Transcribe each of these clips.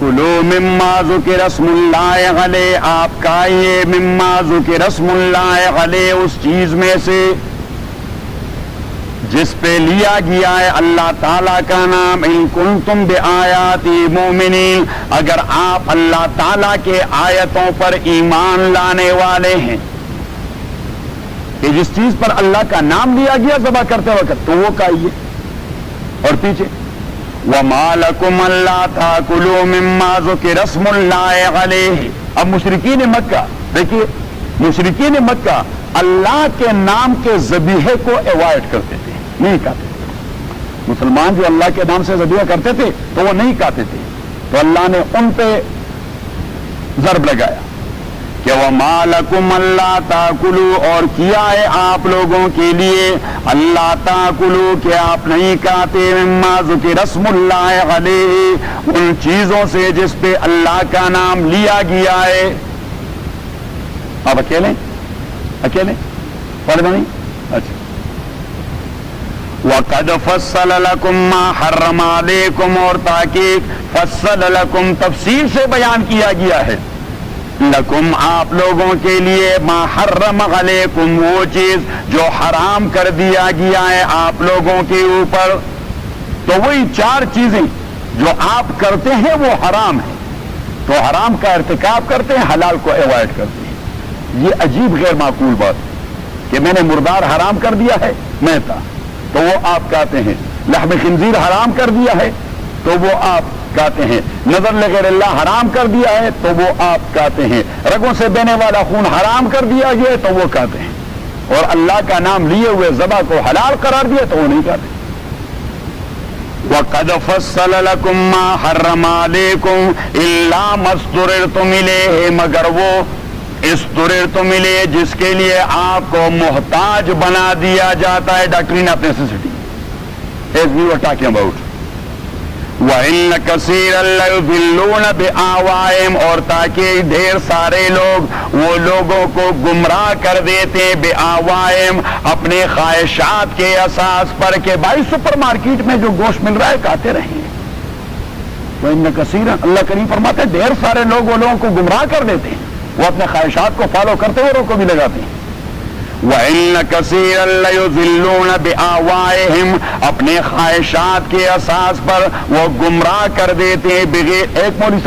کلو مما ذکر اسم اللہ علیہ، آپ کھائیے مما ذکر اسم اللہ علیہ، اس چیز میں سے جس پہ لیا گیا ہے اللہ تعالیٰ کا نام، ان کنتم بآیاتی مومنین، اگر آپ اللہ تعالیٰ کے آیتوں پر ایمان لانے والے ہیں، کہ جس چیز پر اللہ کا نام لیا گیا ذبح کرتے وقت تو وہ کھائیے۔ اور پیچھے وَمَا لَكُمْ أَلَّا تَأْكُلُوا مِمَّا ذُكِرَ اسْمُ اللَّهِ عَلَيْهِ۔ اب مشرکین مکہ دیکھیے، مشرکین مکہ اللہ کے نام کے ذبیحے کو ایوائڈ کرتے تھے، نہیں کھاتے تھے۔ مسلمان جو اللہ کے نام سے ذبیحہ کرتے تھے تو وہ نہیں کھاتے تھے، تو اللہ نے ان پہ ضرب لگایا کہ وَمَا لَكُمْ أَلَّا تَأْكُلُوا، اور کیا ہے آپ لوگوں کے لیے اللہ تَأْكُلُوا کہ آپ نہیں کھاتے مِمَّا ذُكِرَ اسْمُ اللَّهِ عَلَيْهِ، ان چیزوں سے جس پہ اللہ کا نام لیا گیا ہے۔ آپ اکیلے پڑھ دو نہیں؟ اچھا وَقَدْ فَصَّلَ لَكُمْ مَا حَرَّمَ عَلَيْكُمْ، اور تاکہ فصل لکم تفصیل سے بیان کیا گیا ہے، لکم آپ لوگوں کے لیے ما حرم علیکم وہ چیز جو حرام کر دیا گیا ہے آپ لوگوں کے اوپر۔ تو وہی چار چیزیں جو آپ کرتے ہیں وہ حرام ہیں، تو حرام کا ارتکاب کرتے ہیں، حلال کو ایوائڈ کرتے ہیں۔ یہ عجیب غیر معقول بات کہ میں نے مردار حرام کر دیا ہے میتا، تو وہ آپ کہتے ہیں، لحم خنزیر حرام کر دیا ہے تو وہ آپ کہتے ہیں، نظر لغیر اللہ حرام کر دیا ہے تو وہ آپ کہتے ہیں، رگوں سے بہنے والا خون حرام کر دیا گیا تو وہ کہتے ہیں، اور اللہ کا نام لیے ہوئے ذبح کو حلال قرار دیا تو وہ نہیں کہتے۔ وَقَدْ فَصَّلَ لَكُمْ مَا حَرَّمَ عَلَيْكُمْ إِلَّا مَا اضْطُرِرْتُمْ إِلَيْهِ، مگر وہ اضطررتم الیہ جس کے لیے آپ کو محتاج بنا دیا جاتا ہے، doctrine of necessity as we were talking about۔ وَإِنَّ كَثِيرًا لَيُضِلُّونَ بِأَهْوَائِهِمْ، اور تاکہ ڈھیر سارے لوگ وہ لوگوں کو گمراہ کر دیتے ہیں بِأَهْوَائِهِمْ اپنے خواہشات کے اساس پر، کہ بھائی سپر مارکیٹ میں جو گوشت مل رہا ہے کھاتے رہیں۔ وَإِنَّ كَثِيرًا، اللہ کریم فرماتے ہیں ڈھیر سارے لوگ وہ لوگوں کو گمراہ کر دیتے ہیں، وہ اپنے خواہشات کو فالو کرتے ہوئے روکو بھی لگاتے ہیں۔ وَإِنَّ كَثِيرًا لَيُضِلُّونَ بِأَهْوَائِهِمْ اپنے خواہشات کے اساس پر وہ گمراہ کر دیتے ہیں بغیر۔ ایک مولوی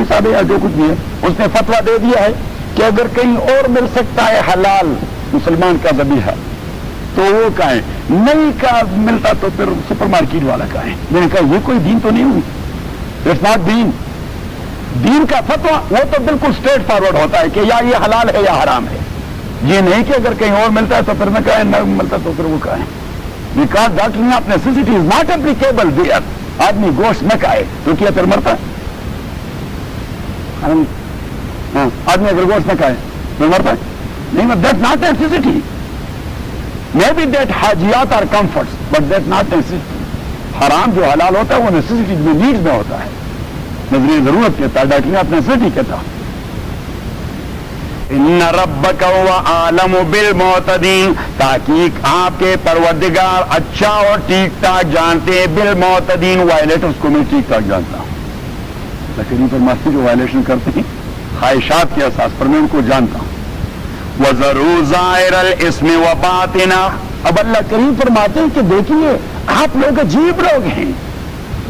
صاحب یا جو کچھ بھی ہے اس نے فتویٰ دے دیا ہے کہ اگر کہیں اور مل سکتا ہے حلال مسلمان کا ذبیحہ تو وہ کھائیں، نہیں کا ملتا تو پھر سپر مارکیٹ والا کھائیں۔ میں نے کہا یہ کوئی دین تو نہیں ہوئی، اٹس ناٹ دین۔ دین کا فتویٰ وہ تو بالکل اسٹریٹ فارورڈ ہوتا ہے کہ یا یہ حلال ہے یا حرام ہے، یہ نہیں کہ اگر کہیں اور ملتا ہے تو پھر نہ کھائیں، نہ ملتا تو پھر وہ کھائیں۔ Because doctor of necessity is not applicable there. آدمی گوشت نہ کھائے تو کیا پھر مرتا ہے؟ آدمی اگر گوشت نہ کھائے پھر مرتا ہے؟ نہیں، that not necessity. May be that حاجیات are comforts but that not necessity. حرام جو حلال ہوتا ہے وہ نیسیسٹی میں، نیڈز میں ہوتا ہے، نظریہ ضرورت کہتا ہے، ڈاکٹر آف نیسیسٹی کہتا ہے۔ ان ربک هو اعلم بالمعتدین، تحقیق آپ کے پروردگار اچھا اور ٹھیک ٹھاک جانتے ہیں، بالمعتدین وائلیٹرز کو میں ٹھیک ٹھاک جانتا ہوں۔ لیکن فرماتے جو وائلیشن کرتے ہیں خواہشات کے اساس پر میں ان کو جانتا ہوں۔ وَذَرُوا ظَاهِرَ الْإِثْمِ وَبَاطِنَهُ، اب اللہ کریم فرماتے ہیں کہ دیکھیے آپ لوگ عجیب لوگ ہیں،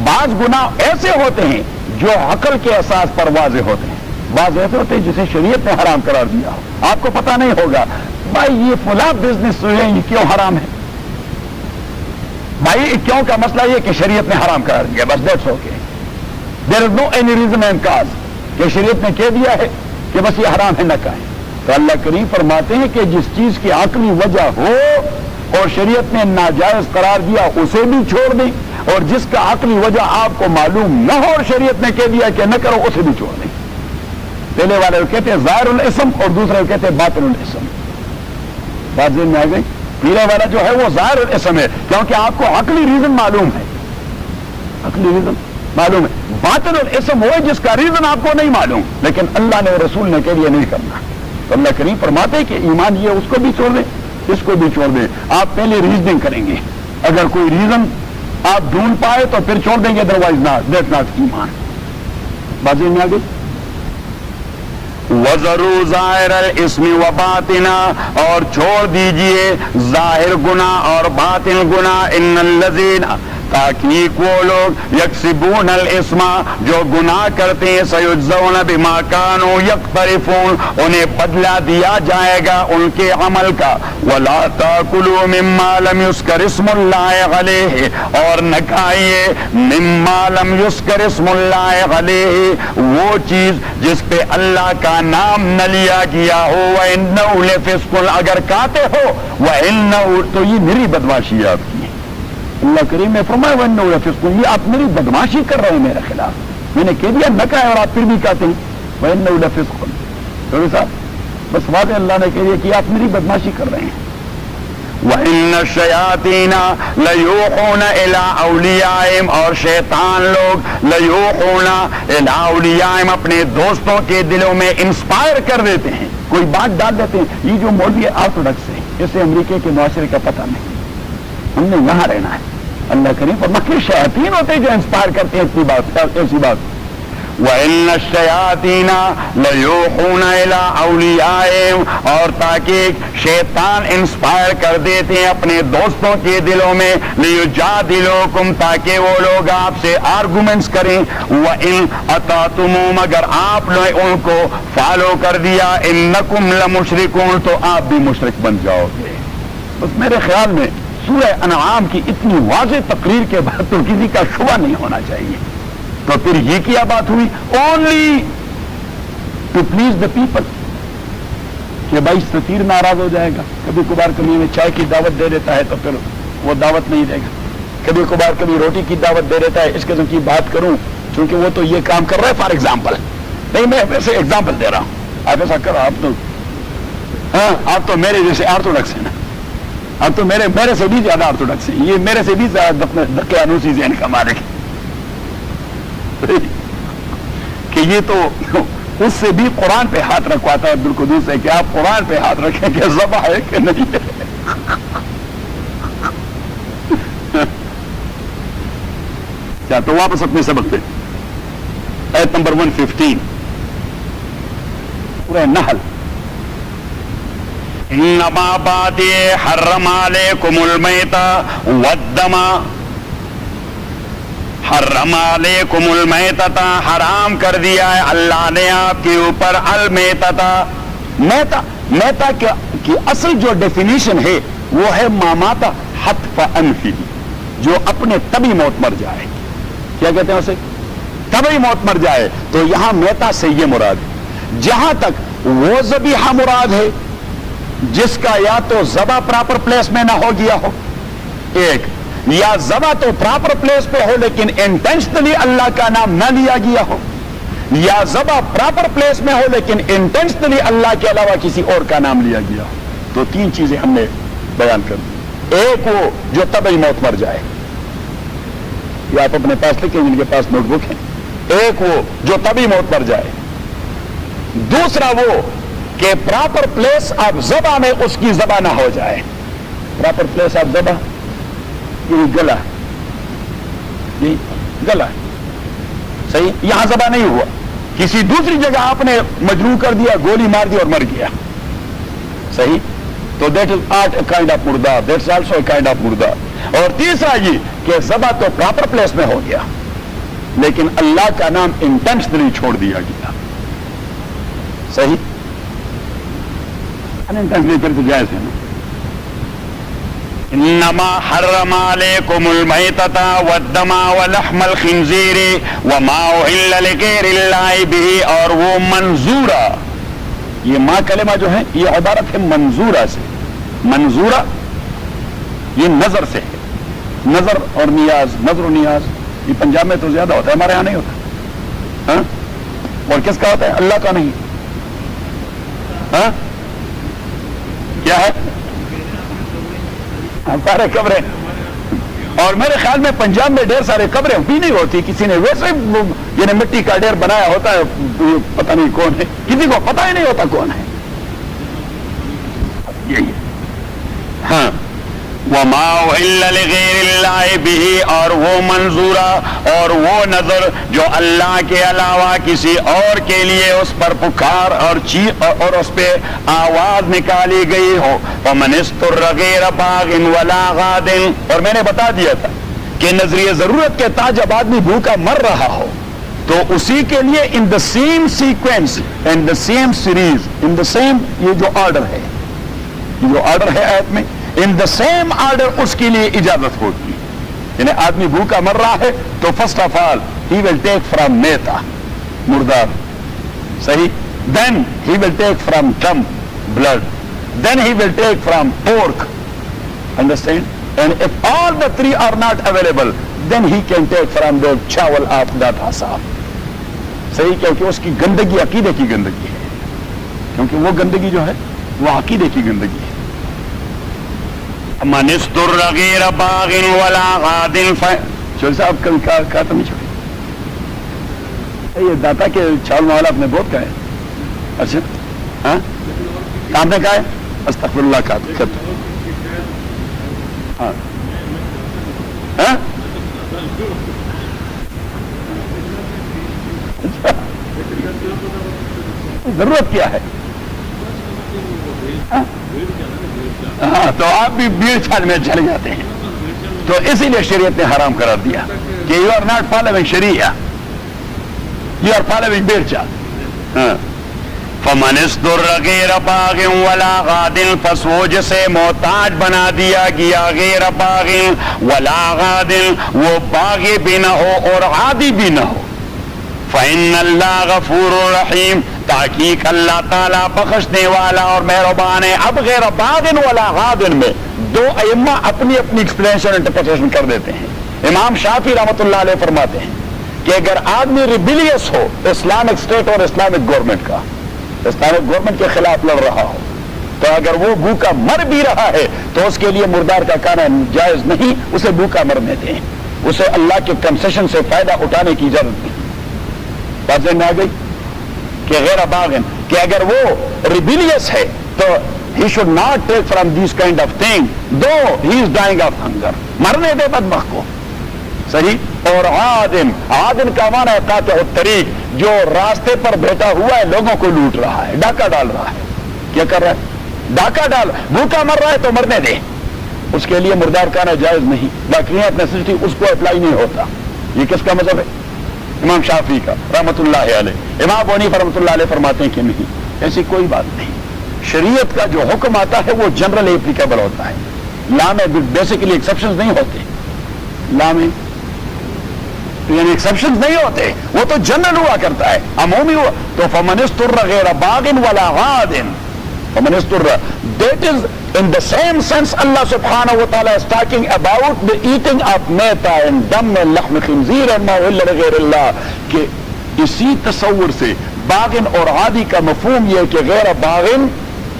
بعض گناہ ایسے ہوتے ہیں جو عقل کے اساس پر واضح ہوتے ہیں، بعض ایسے ہوتے ہیں جسے شریعت نے حرام قرار دیا ہو، آپ کو پتہ نہیں ہوگا بھائی یہ فلاں بزنس جو ہے یہ کیوں حرام ہے، بھائی کیوں کا مسئلہ یہ کہ شریعت نے حرام قرار دیا، بس that's okay, there is no any reason and cause کہ شریعت نے کہہ دیا ہے کہ بس یہ حرام ہے نہ کھائیں۔ تو اللہ کریم فرماتے ہیں کہ جس چیز کی عقلی وجہ ہو اور شریعت نے ناجائز قرار دیا اسے بھی چھوڑ دیں، اور جس کا عقلی وجہ آپ کو معلوم نہ ہو اور شریعت نے کہہ دیا کہ نہ کرو اسے بھی چھوڑ دیں۔ پہلے والے وہ کہتے ہیں ظاہر الاسم اور دوسرے وہ کہتے ہیں باطن الاسم۔ بات ذہن میں آ گئی؟ پہلے والا جو ہے وہ ظاہر الاسم ہے کیونکہ آپ کو عقلی ریزن معلوم ہے، عقلی ریزن معلوم ہے۔ باطن الاسم وہ جس کا ریزن آپ کو نہیں معلوم لیکن اللہ نے رسول نے کہہ دیا نہیں کرنا، تو اللہ کریم فرماتے ہیں کہ ایمان یہ اس کو بھی چھوڑ دیں اس کو بھی چھوڑ دیں۔ آپ پہلے ریزننگ کریں گے، اگر کوئی ریزن آپ ڈھونڈ پائے تو پھر چھوڑ دیں گے، ادروائز ناٹ، دیٹ ناٹ ایمان۔ بازی میں آ گئی. وَذَرُوا ظَاهِرَ الْإِثْمِ وَبَاطِنَهُ، اور چھوڑ دیجئے ظاہر گناہ اور باطن گناہ. ان الذین، تاکہ وہ لوگ یکسبون الاسم، جو گناہ کرتے ہیں، سیجزون بما کانوا یقترفون، انہیں بدلہ دیا جائے گا ان کے عمل کا. ولا تاکلوا مما لم یذکر اسم اللہ علیہ، اور نہ کھائیے مما لم یذکر اسم اللہ علیہ، وہ چیز جس پہ اللہ کا نام نہ لیا گیا ہو. وَإِنَّهُ لَفِسْقٌ، اگر کہتے ہو وَإِنَّهُ، تو یہ میری بدماشی ہے آپ کی. اللہ کریم نے فرمایا وَإِنَّهُ لَفِسْقٌ، یہ آپ میری بدماشی کر رہے ہیں میرے خلاف. میں نے کہہ دیا نہ کہا اور آپ پھر بھی کہتے ہیں وَإِنَّهُ لَفِسْقٌ. صاحب بس واضح اللہ نے کہہ دیا کہ آپ میری بدماشی کر رہے ہیں. وَإِنَّ الشَّيَاطِينَ لَيُوحُونَ إِلَىٰ أَوْلِيَائِهِمْ، اور شیطان لوگ لَيُوحُونَ إِلَىٰ أَوْلِيَائِهِمْ، اپنے دوستوں کے دلوں میں انسپائر کر دیتے ہیں، کوئی بات ڈال دیتے ہیں. یہ جو مولوی آرتھوڈکس ہے، اسے امریکہ کے معاشرے کا پتہ نہیں، ہم نے یہاں رہنا ہے. اللہ کریم پر مکر شیاطین ہوتے جو انسپائر کرتے ہیں اتنی بات ایسی بات. وَإِنَّ الشَّيَاطِينَ لَيُوحُونَ إِلَىٰ أَوْلِيَائِهِمْ، اور تاکہ شیطان انسپائر کر دیتے ہیں اپنے دوستوں کے دلوں میں. لِيُجَادِلُوكُمْ، تاکہ وہ لوگ آپ سے آرگومنٹس کریں. وَإِنْ أَطَعْتُمُوهُمْ، اگر آپ نے ان کو فالو کر دیا، إِنَّكُمْ لَمُشْرِكُونَ، تو آپ بھی مشرک بن جاؤ گے. بس میرے خیال میں سورہ انعام کی اتنی واضح تقریر کے بعد تو کسی کا شبہ نہیں ہونا چاہیے. تو پھر یہ کیا بات ہوئی؟ Only to please the people, کہ بھائی سفیر ناراض ہو جائے گا، کبھی کبھار کبھی میں چائے کی دعوت دے دیتا ہے تو پھر وہ دعوت نہیں دے گا، کبھی کبھار کبھی روٹی کی دعوت دے دیتا ہے. اس قسم کی بات کروں چونکہ وہ تو یہ کام کر رہا ہے. فار ایگزامپل، نہیں میں ویسے ایگزامپل دے رہا ہوں، آپ ایسا کرو، آپ تو میرے جیسے آرتھوڈکس ہیں نا، اب تو میرے سے بھی زیادہ آرتھوڈکس ہیں، یہ میرے سے بھی زیادہ دقیانوسی ذہن کا مالک ہے کہ یہ تو اس سے بھی قرآن پہ ہاتھ رکھواتا ہے عبدالقدوس سے کہ آپ قرآن پہ ہاتھ رکھیں کہ ذبح ہے کہ نہیں ہے. کیا تو واپس اپنے سبق پہ آیت نمبر 115 سورہ نحل. انما بادی حرم علیکم المیتہ والدم، حرم علیکم المیتہ، حرام کر دیا ہے اللہ نے آپ کے اوپر المیتہ. میتہ کی اصل جو ڈیفینیشن ہے وہ ہے ماماتا حتف انفی، جو اپنے طبی موت مر جائے. کیا کہتے ہیں اسے؟ طبی موت مر جائے. تو یہاں میتہ سے یہ مراد ہے. جہاں تک وہ ذبیحہ مراد ہے جس کا یا تو ذبح پراپر پلیس میں نہ ہو گیا ہو، ایک، یا ذبح تو پراپر پلیس پہ ہو لیکن انٹینشنلی اللہ کا نام نہ لیا گیا ہو، یا ذبح پراپر پلیس میں ہو لیکن انٹینشنلی اللہ کے علاوہ کسی اور کا نام لیا گیا ہو. تو تین چیزیں ہم نے بیان کر دی. ایک وہ جو طبعی موت مر جائے، یہ آپ اپنے پاس لکھیں جن کے پاس نوٹ بک ہے. ایک وہ جو طبعی موت مر جائے، دوسرا وہ کہ پراپر پلیس آف ذبح میں اس کی ذبح نہ ہو جائے. پراپر پلیس آف ذبح یہ گلا، یہ گلا صحیح، یہاں ذبح نہیں ہوا، کسی دوسری جگہ آپ نے مجروح کر دیا، گولی مار دی اور مر گیا، صحیح. تو that is art a kind of مردار، that's also a kind of مردار. اور تیسرا یہ کہ ذبح تو پراپر پلیس میں ہو گیا لیکن اللہ کا نام انٹینشنلی چھوڑ دیا گیا، صحیح. انٹینشنلی پھر تو جائز ہے نا. انما حرم علیکم المیتۃ والدم ولحم الخنزیر وما اہل لغیر اللہ بہ، اور وہ منظورہ، یہ ماں کلمہ جو ہے یہ عبارت ہے منظورہ سے. منظورہ یہ نظر سے ہے، نظر اور نیاز، نظر و نیاز یہ پنجاب میں تو زیادہ ہوتا ہے، ہمارے یہاں نہیں ہوتا. ہاں، اور کس کا ہوتا ہے؟ اللہ کا نہیں. ہاں کیا ہے؟ سارے قبریں. اور میرے خیال میں پنجاب میں ڈھیر سارے قبریں بھی نہیں ہوتی، کسی نے ویسے یعنی مٹی کا ڈھیر بنایا ہوتا ہے، پتہ نہیں کون ہے، کسی کو پتہ ہی نہیں ہوتا کون ہے. یہی ہے. ہاں، وما احل لغیر اللہ بہ، اور وہ منظورہ اور وہ نظر جو اللہ کے علاوہ کسی اور کے لیے اس پر پکار اور اس پہ آواز نکالی گئی ہو. فمن اضطر غیر باغ ولا غاد، اور میں نے بتا دیا تھا کہ نظریہ ضرورت کے تحت جب آدمی بھوکا مر رہا ہو تو اسی کے لیے in the same sequence, in the same series, in the same, یہ جو آرڈر ہے، یہ جو آرڈر ہے آیت میں، ان دا سیم آرڈر اس کے لیے اجازت ہوگی. یعنی آدمی بھوکا مر رہا ہے تو first of all he will take from میتا، مردار، صحیح، then he will take from ٹم، blood, then he will take from pork, understand, and if all the three are not available then he can take from the chawal of that hasab. صحیح، کیونکہ اس کی گندگی عقیدے کی گندگی ہے، کیونکہ وہ گندگی جو ہے وہ عقیدے کی گندگی ہے. من اضطر غیر باغ ولا غاد، چوہدری صاحب کل کہا تو نہیں چھوڑی، یہ داتا کے چاول والا آپ نے بہت کہا ہے. اچھا ہاں آپ نے کہا ہے استغفر اللہ کا ہاں ہاں ضرورت کیا ہے؟ ہاں تو آپ بھی بھیڑ چھال میں چلے جاتے ہیں، تو اسی لیے شریعت نے حرام قرار دیا کہ یو آر ناٹ فالوئنگ شریعہ، یو آر فالوئنگ بھیڑ چال. فمن اضطر غیر باغ ولا غاد، پس وہ جسے محتاج بنا دیا گیا غیر باغ ولا غاد، وہ باغی بھی نہ ہو اور عادی بھی نہ ہو. فإن اللہ غفور رحیم، تحقیق اللہ تعالیٰ بخشنے والا اور مہربان ہے. اب غیر باغ ولا غاد میں دو ائمہ اپنی اپنی ایکسپلینیشن انٹرپریٹیشن کر دیتے ہیں. امام شافعی رحمۃ اللہ علیہ فرماتے ہیں کہ اگر آدمی ریبیلیس ہو اسلامک اسٹیٹ اور اسلامک گورنمنٹ کا، اسلامک گورنمنٹ کے خلاف لڑ رہا ہو، تو اگر وہ بھوکا مر بھی رہا ہے تو اس کے لیے مردار کا کھانا جائز نہیں، اسے بھوکا مرنے دیں، اسے اللہ کے کنسیشن سے فائدہ اٹھانے کی اجازت نہیں. بات میں آ گئی کہ غیر باغن، کہ اگر وہ ریبیلیس ہے تو he should not take from these kind of thing though he is dying of hunger، مرنے دے بدبخت کو، صحیح. اور عادن، عادن کا معنی ہے قاطع الطریق، جو راستے پر بیٹھا ہوا ہے لوگوں کو لوٹ رہا ہے، ڈاکہ ڈال رہا ہے. کیا کر رہا ہے؟ ڈاکہ ڈال، بھوکا مر رہا ہے تو مرنے دے، اس کے لیے مردار کھانا جائز نہیں. باقیات نیسیسٹی اس کو اپلائی نہیں ہوتا. یہ کس کا مذہب ہے؟ امام شافعی کا رحمۃ اللہ علیہ. امام ابو حنیفہ رحمۃ اللہ علیہ فرماتے ہیں کہ نہیں، ایسی کوئی بات نہیں. شریعت کا جو حکم آتا ہے وہ جنرل اپلیکیبل ہوتا ہے، لا میں بیسیکلی ایکسیپشنز نہیں ہوتے، لا میں یعنی ایکسیپشنز نہیں ہوتے، وہ تو جنرل ہوا کرتا ہے، عمومی ہوا. تو فمن اضطر غیر باغ ولا غاد، فمن اضطر، that is in the same sense Allah subhanahu wa ta'ala is talking about the eating of meta and dam and lahm khinzir and ma uhilla lighayr Allah، کہ اسی تصور سے باغن اور عادی کا مفہوم یہ کہ غیر باغن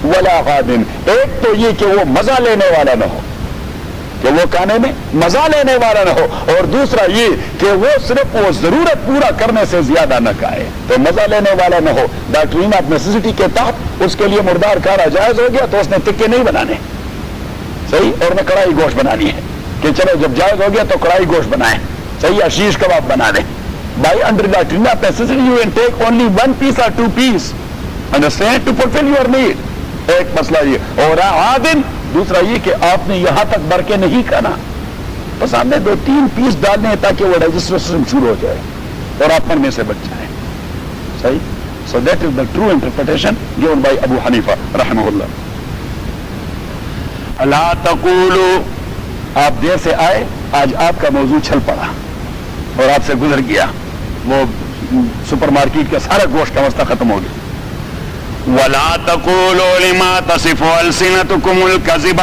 ولا غادن، ایک تو یہ کہ وہ مزہ لینے والا نہ ہو، کہ وہ کھانے میں مزہ لینے والا نہ ہو، اور دوسرا یہ کہ وہ صرف وہ ضرورت پورا کرنے سے زیادہ نہ کھائے، تو مزہ لینے والا نہ ہو. ڈاکٹرین آف نیسیسٹی کے تحت اس کے لیے مردار کھانا جائز ہو گیا، تو اس نے ٹکے نہیں بنانے، صحیح، اور نہ کڑھائی گوشت بنانی ہے کہ چلو جب جائز ہو گیا تو کڑھائی گوشت بنائیں، صحیح، یا شیش کباب بنا دیں. By under doctrine of necessity you can take only 1 piece or 2 pieces، understand, to fulfil your need. ایک مسئلہ یہ، اور عادن دوسرا یہ کہ آپ نے یہاں تک بھر کے نہیں کھانا، بس آپ نے 2-3 پیس ڈالنے ہیں تاکہ وہ ڈائجسٹو سسٹم شروع ہو جائے اور آپ مرنے سے بچ جائیں، صحیح. So that is the true interpretation given by Abu Hanifa رحمہ اللہ. لا تقولوا، آپ دیر سے آئے، آج آپ کا موضوع چھل پڑا اور آپ سے گزر گیا، وہ سپر مارکیٹ کا سارا گوشت کا مسئلہ ختم ہو گیا. ولا تقولوا لما تصف ألسنتكم الكذب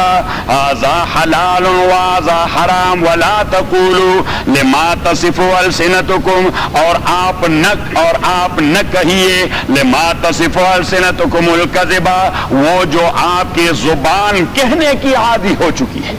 هذا حلال وهذا حرام ولا تقولوا لما تصف ألسنتكم، اور آپ نہ کہیے لما تصف ألسنتكم الكذب، وہ جو آپ کی زبان کہنے کی عادی ہو چکی ہے.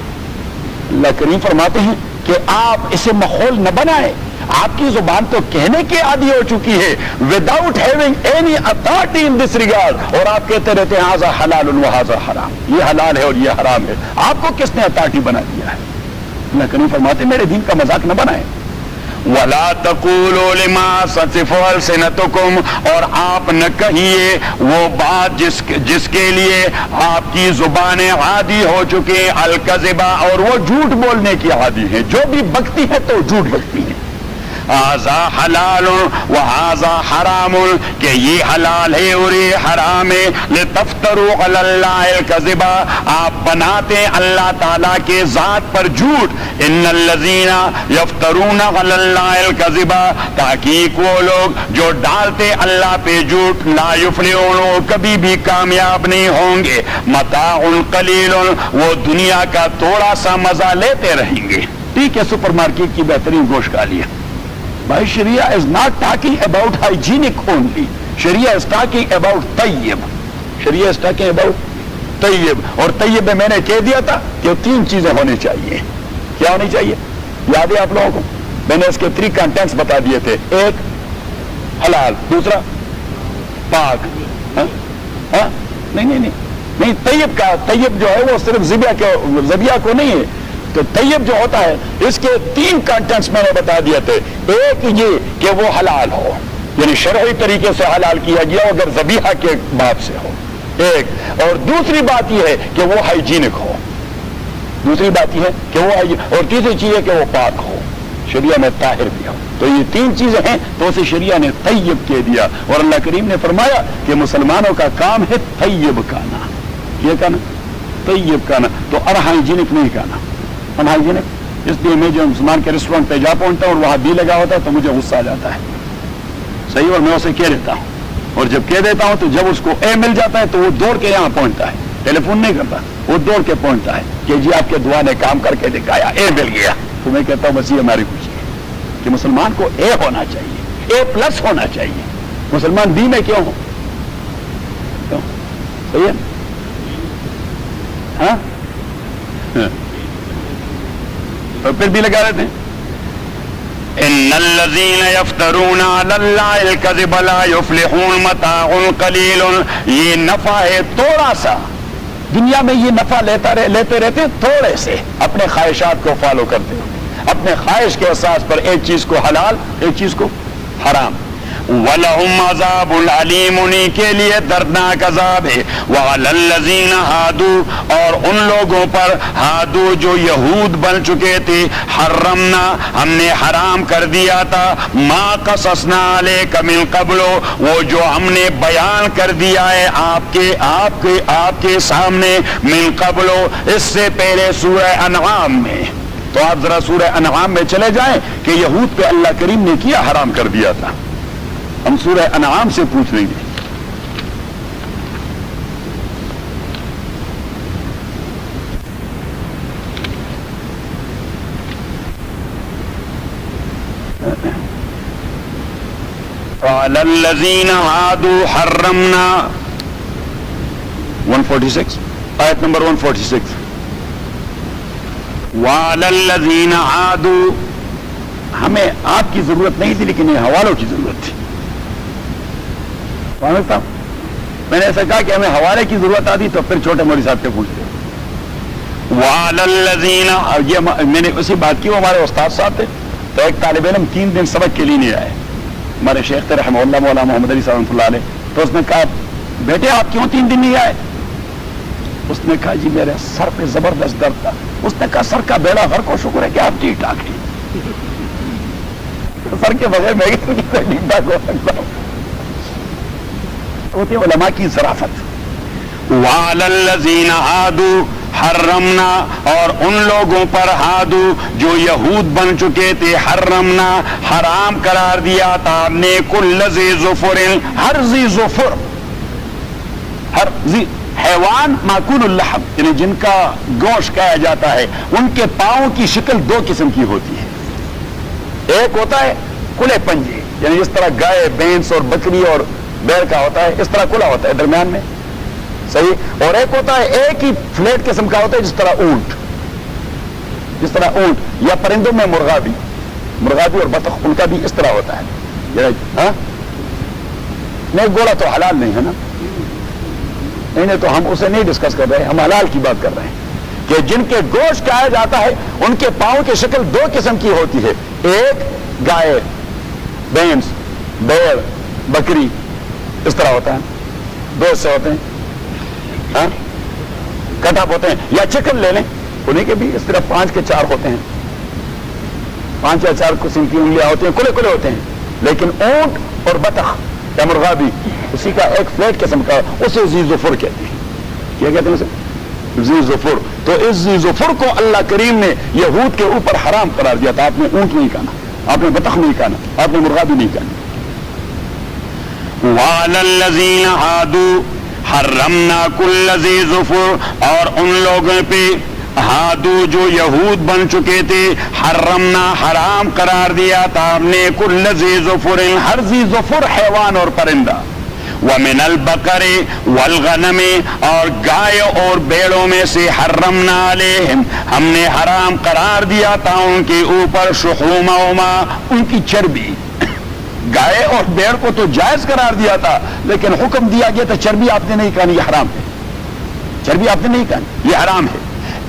اللہ کریم فرماتے ہیں کہ آپ اسے ماحول نہ بنائیں، آپ کی زبان تو کہنے کی عادی ہو چکی ہے without having any authority in this regard, اور آپ کہتے رہتے ہیں ھذا حلال و ھذا حرام، یہ حلال ہے اور یہ حرام ہے۔ آپ کو کس نے اتھارٹی بنا دیا ہے؟ اللہ کریم فرماتے میرے دین کا مذاق نہ بنائیں۔ وَلَا تَقُولُوا لِمَا تَصِفُ أَلْسِنَتُكُمْ، اور آپ نہ کہیے وہ بات جس کے لیے آپ کی زبانیں عادی ہو چکے، الکذبہ، اور وہ جھوٹ بولنے کی عادی ہیں، جو بھی بکتی ہے تو جھوٹ بکتی ہے۔ ھذا حلال وھذا حرام، کہ یہ حلال ہے اور یہ حرام ہے، لتفتروا علی اللہ الکذبہ، آپ بناتے ہیں اللہ تعالیٰ کے ذات پر جھوٹ۔ ان الذین یفترون علی اللہ الکذبہ، تحقیق وہ لوگ جو ڈالتے اللہ پہ جھوٹ، لا یفلحون، وہ کبھی بھی کامیاب نہیں ہوں گے، متاع قلیل، وہ دنیا کا تھوڑا سا مزہ لیتے رہیں گے۔ ٹھیک ہے، سپر مارکیٹ کی بہترین گوشت کھا لیا بھائی، شریعہ is not talking about hygienic only، Shariah is talking about Tayyip, Shariah is talking about طیب، اور طیب میں نے کہہ دیا تھا کہ 3 چیزیں ہونی چاہیے۔ کیا ہونی چاہیے؟ یاد ہے آپ لوگوں کو؟ میں نے اس کے 3 کنٹینٹس بتا دیے تھے، ایک حلال، دوسرا پاک، نہیں طیب کا، طیب جو ہے وہ صرف ذبیحہ کو نہیں ہے، تو طیب جو ہوتا ہے اس کے 3 کنٹینٹس میں نے بتا دیے تھے۔ ایک یہ کہ وہ حلال ہو، یعنی شرعی طریقے سے حلال کیا گیا اگر ذبیحہ کے باب سے ہو، ایک، اور دوسری بات یہ ہے کہ وہ ہائیجینک ہو، دوسری بات یہ ہے کہ وہ، اور تیسری چیز ہے کہ وہ پاک ہو، شریعہ میں طاہر بھی ہو۔ تو یہ 3 چیزیں ہیں تو اسے شریعہ نے طیب کہہ دیا، اور اللہ کریم نے فرمایا کہ مسلمانوں کا کام ہے طیب کھانا، یہ کھانا طیب کھانا، تو انہائیجینک نہیں کھانا، انہائیجینک۔ اس لیے میں جو مسلمان کے ریسٹورینٹ پہ جا پہنچتا ہوں اور وہاں بی لگا ہوتا ہے تو مجھے غصہ آ جاتا ہے، صحیح، اور میں اسے کہہ دیتا ہوں، اور جب کہہ دیتا ہوں تو جب اس کو اے مل جاتا ہے تو وہ دوڑ کے یہاں پہنچتا ہے، ٹیلی فون نہیں کرتا، وہ دوڑ کے پہنچتا ہے کہ جی آپ کے دعا نے کام کر کے دکھایا، اے مل گیا۔ تو میں کہتا ہوں بس یہ ہماری خوشی ہے کہ مسلمان کو اے ہونا چاہیے، اے پلس ہونا چاہیے، مسلمان بی میں کیوں ہو؟ صحیح ہے، ہاں، تو پھر بھی لگا رہتے ہیں ان الذین یفترون علی اللہ الکذب لا یفلحون متاع قلیل، یہ نفع ہے تھوڑا سا، دنیا میں یہ نفع لیتے رہتے ہیں تھوڑے سے، اپنے خواہشات کو فالو کرتے ہیں، اپنے خواہش کے اساس پر ایک چیز کو حلال ایک چیز کو حرام۔ وَلَهُمْ عَذَابٌ عَلِيمٌ، انہی کے لیے دردناک عذاب ہے۔ وَعَلَى الَّذِينَ هَادُوا، اور ان لوگوں پر ہادو جو یہود بن چکے تھے، حرمنا، ہم نے حرام کر دیا تھا، ما قصصنا علیک من قبل، وہ جو ہم نے بیان کر دیا ہے آپ کے سامنے، من قبل، اس سے پہلے سورہ انعام میں۔ تو آپ ذرا سورہ انعام میں چلے جائیں کہ یہود پہ اللہ کریم نے کیا حرام کر دیا تھا، ہم سورہ انعام سے پوچھ لیں گے۔ وَعَلَى الَّذِينَ هَادُوا حَرَّمْنَا 146 آیت نمبر 146 وَعَلَى الَّذِينَ هَادُوا، ہمیں آپ کی ضرورت نہیں تھی لیکن یہ حوالوں کی ضرورت تھی۔ میں نے ایسا کہا کہ ہمیں حوالے کی ضرورت آتی تو پھر چھوٹے مولوی صاحب کے پوچھتے۔ وَعَلَى الَّذِينَ، یہ میں نے اسی بات کی، وہ ہمارے استاد صاحب تھے، تو ایک طالب علم 3 دن سبق کے لیے نہیں آئے، ہمارے شیخ تھے رحمہ اللہ مولانا محمد علی صاحب رحمۃ اللہ علیہ، تو اس نے کہا بیٹے آپ کیوں 3 دن نہیں آئے؟ اس نے کہا جی میرے سر پہ زبردست درد تھا۔ اس نے کہا سر کا بیڑا غرق و شکر ہے کہ آپ ٹھیک ٹھاک ہیں، سر کے بغیر میں ٹھیک ٹھاک ہو سکتا ہوں۔ ہوتی علماء کی ظرافت۔ وَعَلَى الَّذِينَ هَادُوا حرمنا، اور ان لوگوں پر ہادو جو یہود بن چکے تھے، حرمنا، حرام قرار دیا تھا ہم نے، کل ذی ظفر، ہر ذی ظفر، ہر ذی حیوان ماکول اللحم، یعنی جن کا گوشت کھایا جاتا ہے، ان کے پاؤں کی شکل 2 قسم کی ہوتی ہے۔ ایک ہوتا ہے کھلے پنجے، یعنی جس طرح گائے، بھینس اور بکری اور بیڑ کا ہوتا ہے، اس طرح کھلا ہوتا ہے درمیان میں، صحیح، اور ایک ہوتا ہے ایک ہی فلیٹ قسم کا ہوتا ہے جس طرح اونٹ یا پرندوں میں مرغا بھی، مرغابی اور بطخ ان کا بھی اس طرح ہوتا ہے. ہاں نہیں, گولا تو حلال نہیں ہے نا, نہیں تو ہم اسے نہیں ڈسکس کر رہے, ہم حلال کی بات کر رہے ہیں کہ جن کے گوشت کھایا جاتا ہے ان کے پاؤں کی شکل دو قسم کی ہوتی ہے. ایک گائے, بینس, بیڑ, بکری, اس طرح ہوتا ہے, دو حصے ہوتے ہیں, ہاں کٹ اپ ہوتے ہیں. یا چکن لے لیں, انہیں کے بھی اس طرح 5 کے 4 ہوتے ہیں, 5 یا 4 قسم کی انگلیاں ہوتی ہیں, کھلے کھلے ہوتے ہیں. لیکن اونٹ اور بطخ یا مرغابی اسی کا ایک فلیٹ قسم کا, اسے ذی ظفر کہتے ہیں. کیا کہتے ہیں اسے؟ ذی ظفر. تو اس ذی ظفر کو اللہ کریم نے یہود کے اوپر حرام قرار دیا تھا. آپ نے اونٹ نہیں کھانا, آپ نے بطخ نہیں کھانا, آپ نے مرغابی نہیں کھانا. وَعَلَى الَّذِينَ هَادُوا حَرَّمْنَا كُلَّ ذِي ظُفُرٍ, اور ان لوگوں پہ ہادو جو یہود بن چکے تھے, حرمنا حرام قرار دیا تھا ہم نے, کل ذی ظفر ہر ذی ظفر حیوان اور پرندہ, ومن البقر والغنم اور گائے اور بیڑوں میں سے, حرمنا علیہم ہم نے حرام قرار دیا تھا ان کے اوپر, شحومہما ان کی چربی. گائے اور بیڑ کو تو جائز قرار دیا تھا, لیکن حکم دیا گیا تھا چربی آپ نے نہیں کھانی, یہ حرام ہے. چربی آپ نے نہیں کھانی, یہ حرام ہے.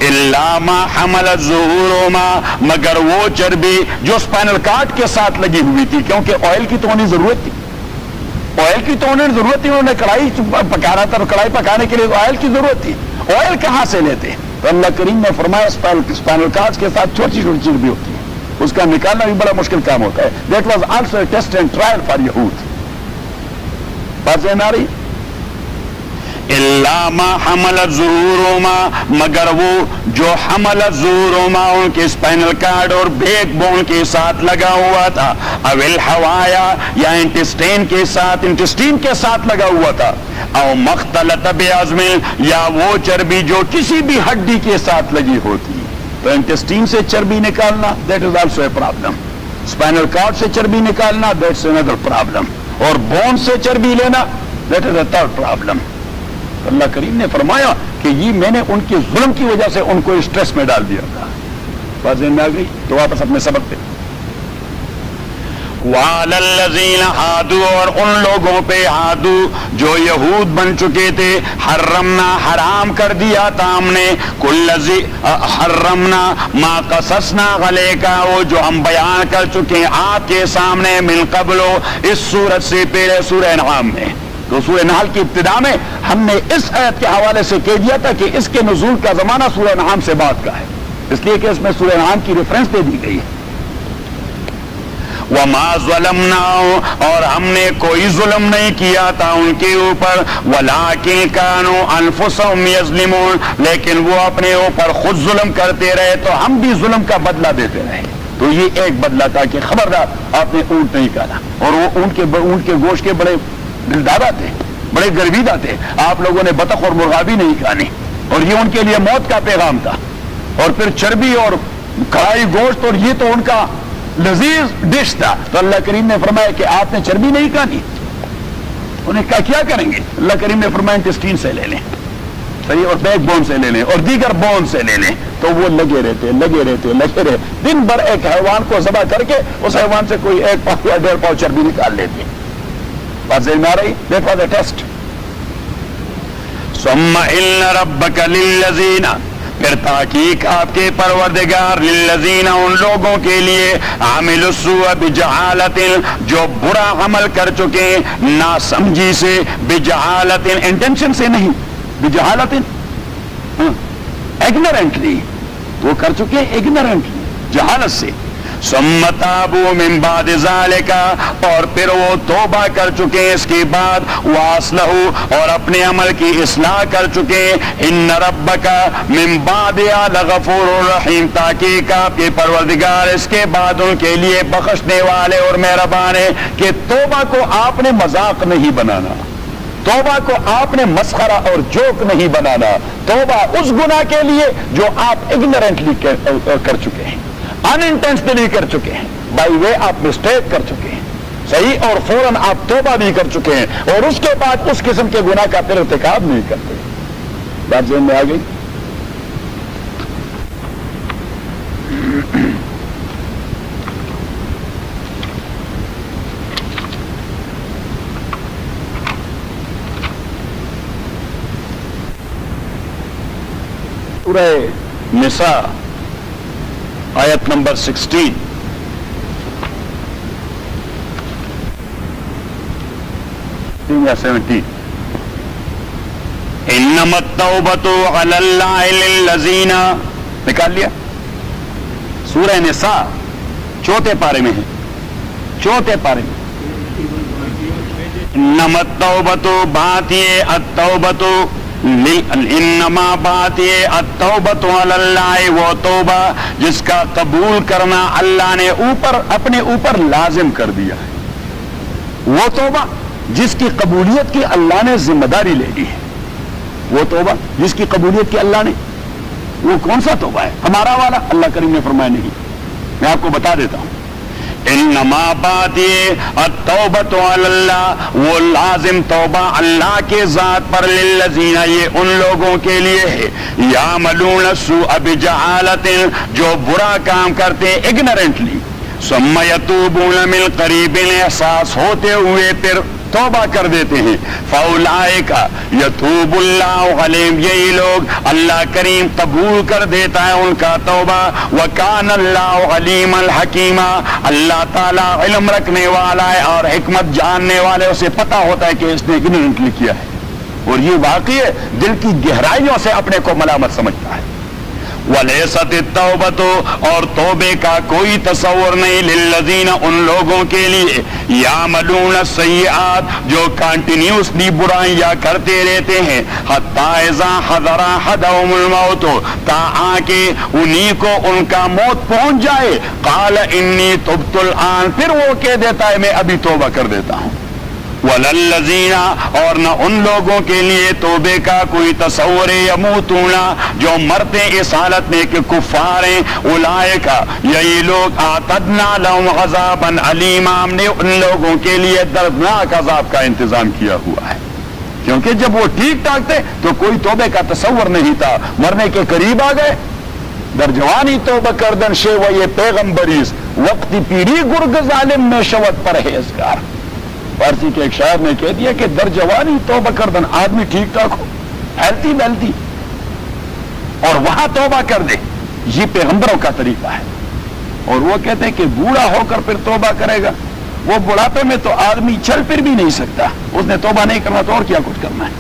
الا ما حملت ظہورهما مگر وہ چربی جو اسپائنل کارڈ کے ساتھ لگی ہوئی تھی, کیونکہ آئل کی تو انہیں ضرورت تھی, آئل کی تو انہیں ضرورت تھی, انہوں نے کڑھائی پکانا تھا, کڑھائی پکانے کے لیے تو آئل کی ضرورت تھی. آئل کہاں سے لیتے ہیں؟ تو اللہ کریم نے فرمایا اسپائنل کارڈ کے ساتھ چھوٹی چھوٹی چربی ہوتی ہے, اس کا نکالنا بھی بڑا مشکل کام ہوتا ہے. That was also a test and trial for یہود. بات سمجھ آ رہی؟ الا ما حملت ظہورهما مگر وہ جو حملت ظہورهما ان کے اسپائنل کارڈ اور بیک بون کے ساتھ لگا ہوا تھا, او الحوایا یا انٹسٹین کے ساتھ, انٹسٹین کے ساتھ لگا ہوا تھا, او مختلط بعظم یا وہ چربی جو کسی بھی ہڈی کے ساتھ لگی ہوتی. تو انٹسٹین سے چربی نکالنا, that is also a problem. Spinal cord سے چربی نکالنا, دیٹس another پرابلم. اور بون سے چربی لینا, that is a third problem. Allah کریم نے فرمایا کہ یہ میں نے ان کے ظلم کی وجہ سے ان کو اسٹریس میں ڈال دیا تھا. بات ذہن میں آ گئی؟ تو واپس اپنے سبق پہ. وَعَلَى الَّذِينَ هَادُوا اور ان لوگوں پہ ہادو جو یہود بن چکے تھے, حرمنا حرام کر دیا تھا ہم نے, حرمنا ما قصصنا علیک وہ جو ہم بیان کر چکے ہیں آپ کے سامنے, من قبل اس سورت سے پہلے سورہ انعام میں. تو سورہ نحل کی ابتدا میں ہم نے اس آیت کے حوالے سے کہہ دیا تھا کہ اس کے نزول کا زمانہ سورہ انعام سے بعد کا ہے, اس لیے کہ اس میں سورہ انعام کی ریفرنس دے دی گئی ہے. وَمَا ظَلَمْنَاهُ اور ہم نے کوئی ظلم نہیں کیا تھا ان کے اوپر, وَلَٰكِن كَانُوا أَنفُسَهُمْ يَظْلِمُونَ لیکن وہ اپنے اوپر خود ظلم کرتے رہے, تو ہم بھی ظلم کا بدلہ دیتے رہے. تو یہ ایک بدلہ تھا کہ خبردار آپ نے اونٹ نہیں کھانا, اور وہ اونٹ کے گوشت کے بڑے دلدادہ تھے, بڑے گرویدہ تھے. آپ لوگوں نے بطخ اور مرغابی نہیں کھانی, اور یہ ان کے لیے موت کا پیغام تھا. اور پھر چربی اور کڑھائی گوشت, اور یہ تو ان کا لذیذ ڈش تھا. تو اللہ کریم نے فرمایا کہ آپ نے چربی نہیں کھانی, انہیں کیا کریں گے؟ اللہ کریم نے فرمایا انٹسٹین سے لے لیں, صحیح, اور بیک بون سے لے لیں, اور دیگر بون سے لے لیں. تو وہ لگے رہتے دن بھر ایک حیوان کو ذبح کر کے اس حیوان سے کوئی 1 پاؤ یا 1.5 پاؤ چربی نکال لیتے. بات ذہن میں آ رہی؟ That was a test. ثم ان ربک للذین پھر تحقیق آپ کے پروردگار, للذین ان لوگوں کے لیے, عاملوا السوء بجہالۃ جو برا عمل کر چکے ناسمجھی سے, بجہالۃ انٹینشن سے نہیں, بجہالۃ ایگنورنٹلی وہ کر چکے, ایگنورنٹلی جہالت سے. ثم تابوا من بعد ذلك اور پھر وہ توبہ کر چکے اس کے بعد, واصلحوا اور اپنے عمل کی اصلاح کر چکے, ان ربک من بعدها لغفور رحیم تاکہ آپ کے پروردگار اس کے بعد ان کے لیے بخشنے والے اور مہربان ہے. کہ توبہ کو آپ نے مذاق نہیں بنانا, توبہ کو آپ نے مسخرہ اور جوک نہیں بنانا. توبہ اس گناہ کے لیے جو آپ اگنورنٹلی کر چکے ہیں, انٹینشنلی کر چکے ہیں, بائی وے آپ مسٹیک کر چکے ہیں, صحیح, اور فوراً آپ توبہ بھی کر چکے ہیں, اور اس کے بعد اس قسم کے گناہ کا پھر ارتکاب نہیں کرتے. بات ذہن میں آ گئی؟ سورہ نساء آیت نمبر 16. یا 17. انما التوبۃ علی اللہ للذین، نکال لیا؟ سورہ نساء چوتھے پارے میں ہے، چوتھے پارے میں. انما التوبۃ، بات یہ التوبۃ، انما بات یہ التوبۃ علی اللہ، وہ توبہ جس کا قبول کرنا اللہ نے اپنے اوپر لازم کر دیا ہے، وہ توبہ جس کی قبولیت کی اللہ نے ذمہ داری لے لی ہے، وہ توبہ جس کی قبولیت کی اللہ نے، وہ کون سا توبہ ہے؟ ہمارا والا؟ اللہ کریم نے فرمایا نہیں. میں آپ کو بتا دیتا ہوں، انما بات یہ التوبۃ علی اللہ، وہ لازم توبہ اللہ کے ذات پر، للذین، یہ ان لوگوں کے لیے ہے، یعملون السوء بجہالۃ، جو برا کام کرتے ہیں اگنورنٹلی، ثم یتوبون من قریب، احساس ہوتے ہوئے پھر توبہ کر دیتے ہیں، فاولئک یتوب اللہ علیہم، یہی لوگ اللہ کریم قبول کر دیتا ہے ان کا توبہ، وکان اللہ علیما حکیما، اللہ تعالیٰ علم رکھنے والا ہے اور حکمت جاننے والے، اسے پتہ ہوتا ہے کہ اس نے اگنورنٹلی کیا ہے، اور یہ واقعی دل کی گہرائیوں سے اپنے کو ملامت سمجھتا ہے. وَلَيْسَتِ التَّوْبَةُ، اور توبے کا کوئی تصور نہیں، للذین، ان لوگوں کے لیے، یعملون السیئات، جو کنٹینیوسلی برائیاں کرتے رہتے ہیں، حتی اذا حضر احدہم الموت، تاں کہ انہی کو ان کا موت پہنچ جائے، قال انی تبت الآن، پھر وہ کہہ دیتا ہے میں ابھی توبہ کر دیتا ہوں. وَلَلَّذِينَ، اور نہ ان لوگوں کے لیے توبے کا کوئی تصور، یموتون، جو مرتے اس حالت میں کہ کفار ہیں، اولئک، یہی لوگ، اعتدنا لهم عذابا علیما، ہم نے ان لوگوں کے لیے دردناک عذاب کا انتظام کیا ہوا ہے. کیونکہ جب وہ ٹھیک ٹھاک تھے تو کوئی توبے کا تصور نہیں تھا، مرنے کے قریب آ گئے، در جوانی توبہ کردن شے و یہ پیغمبریز، وقتی پیری گرگ ظالم میں شوت پرہیزگار. فارسی کے ایک شاعر نے کہہ دیا کہ در جوانی توبہ کردن، آدمی ٹھیک ٹھاک ہو، ہیلتھی ویلتھی، اور وہاں توبہ کر دے، یہ پیغمبروں کا طریقہ ہے. اور وہ کہتے ہیں کہ بوڑھا ہو کر پھر توبہ کرے گا، وہ بڑھاپے میں تو آدمی چل پھر بھی نہیں سکتا، اس نے توبہ نہیں کرنا تو اور کیا کچھ کرنا ہے.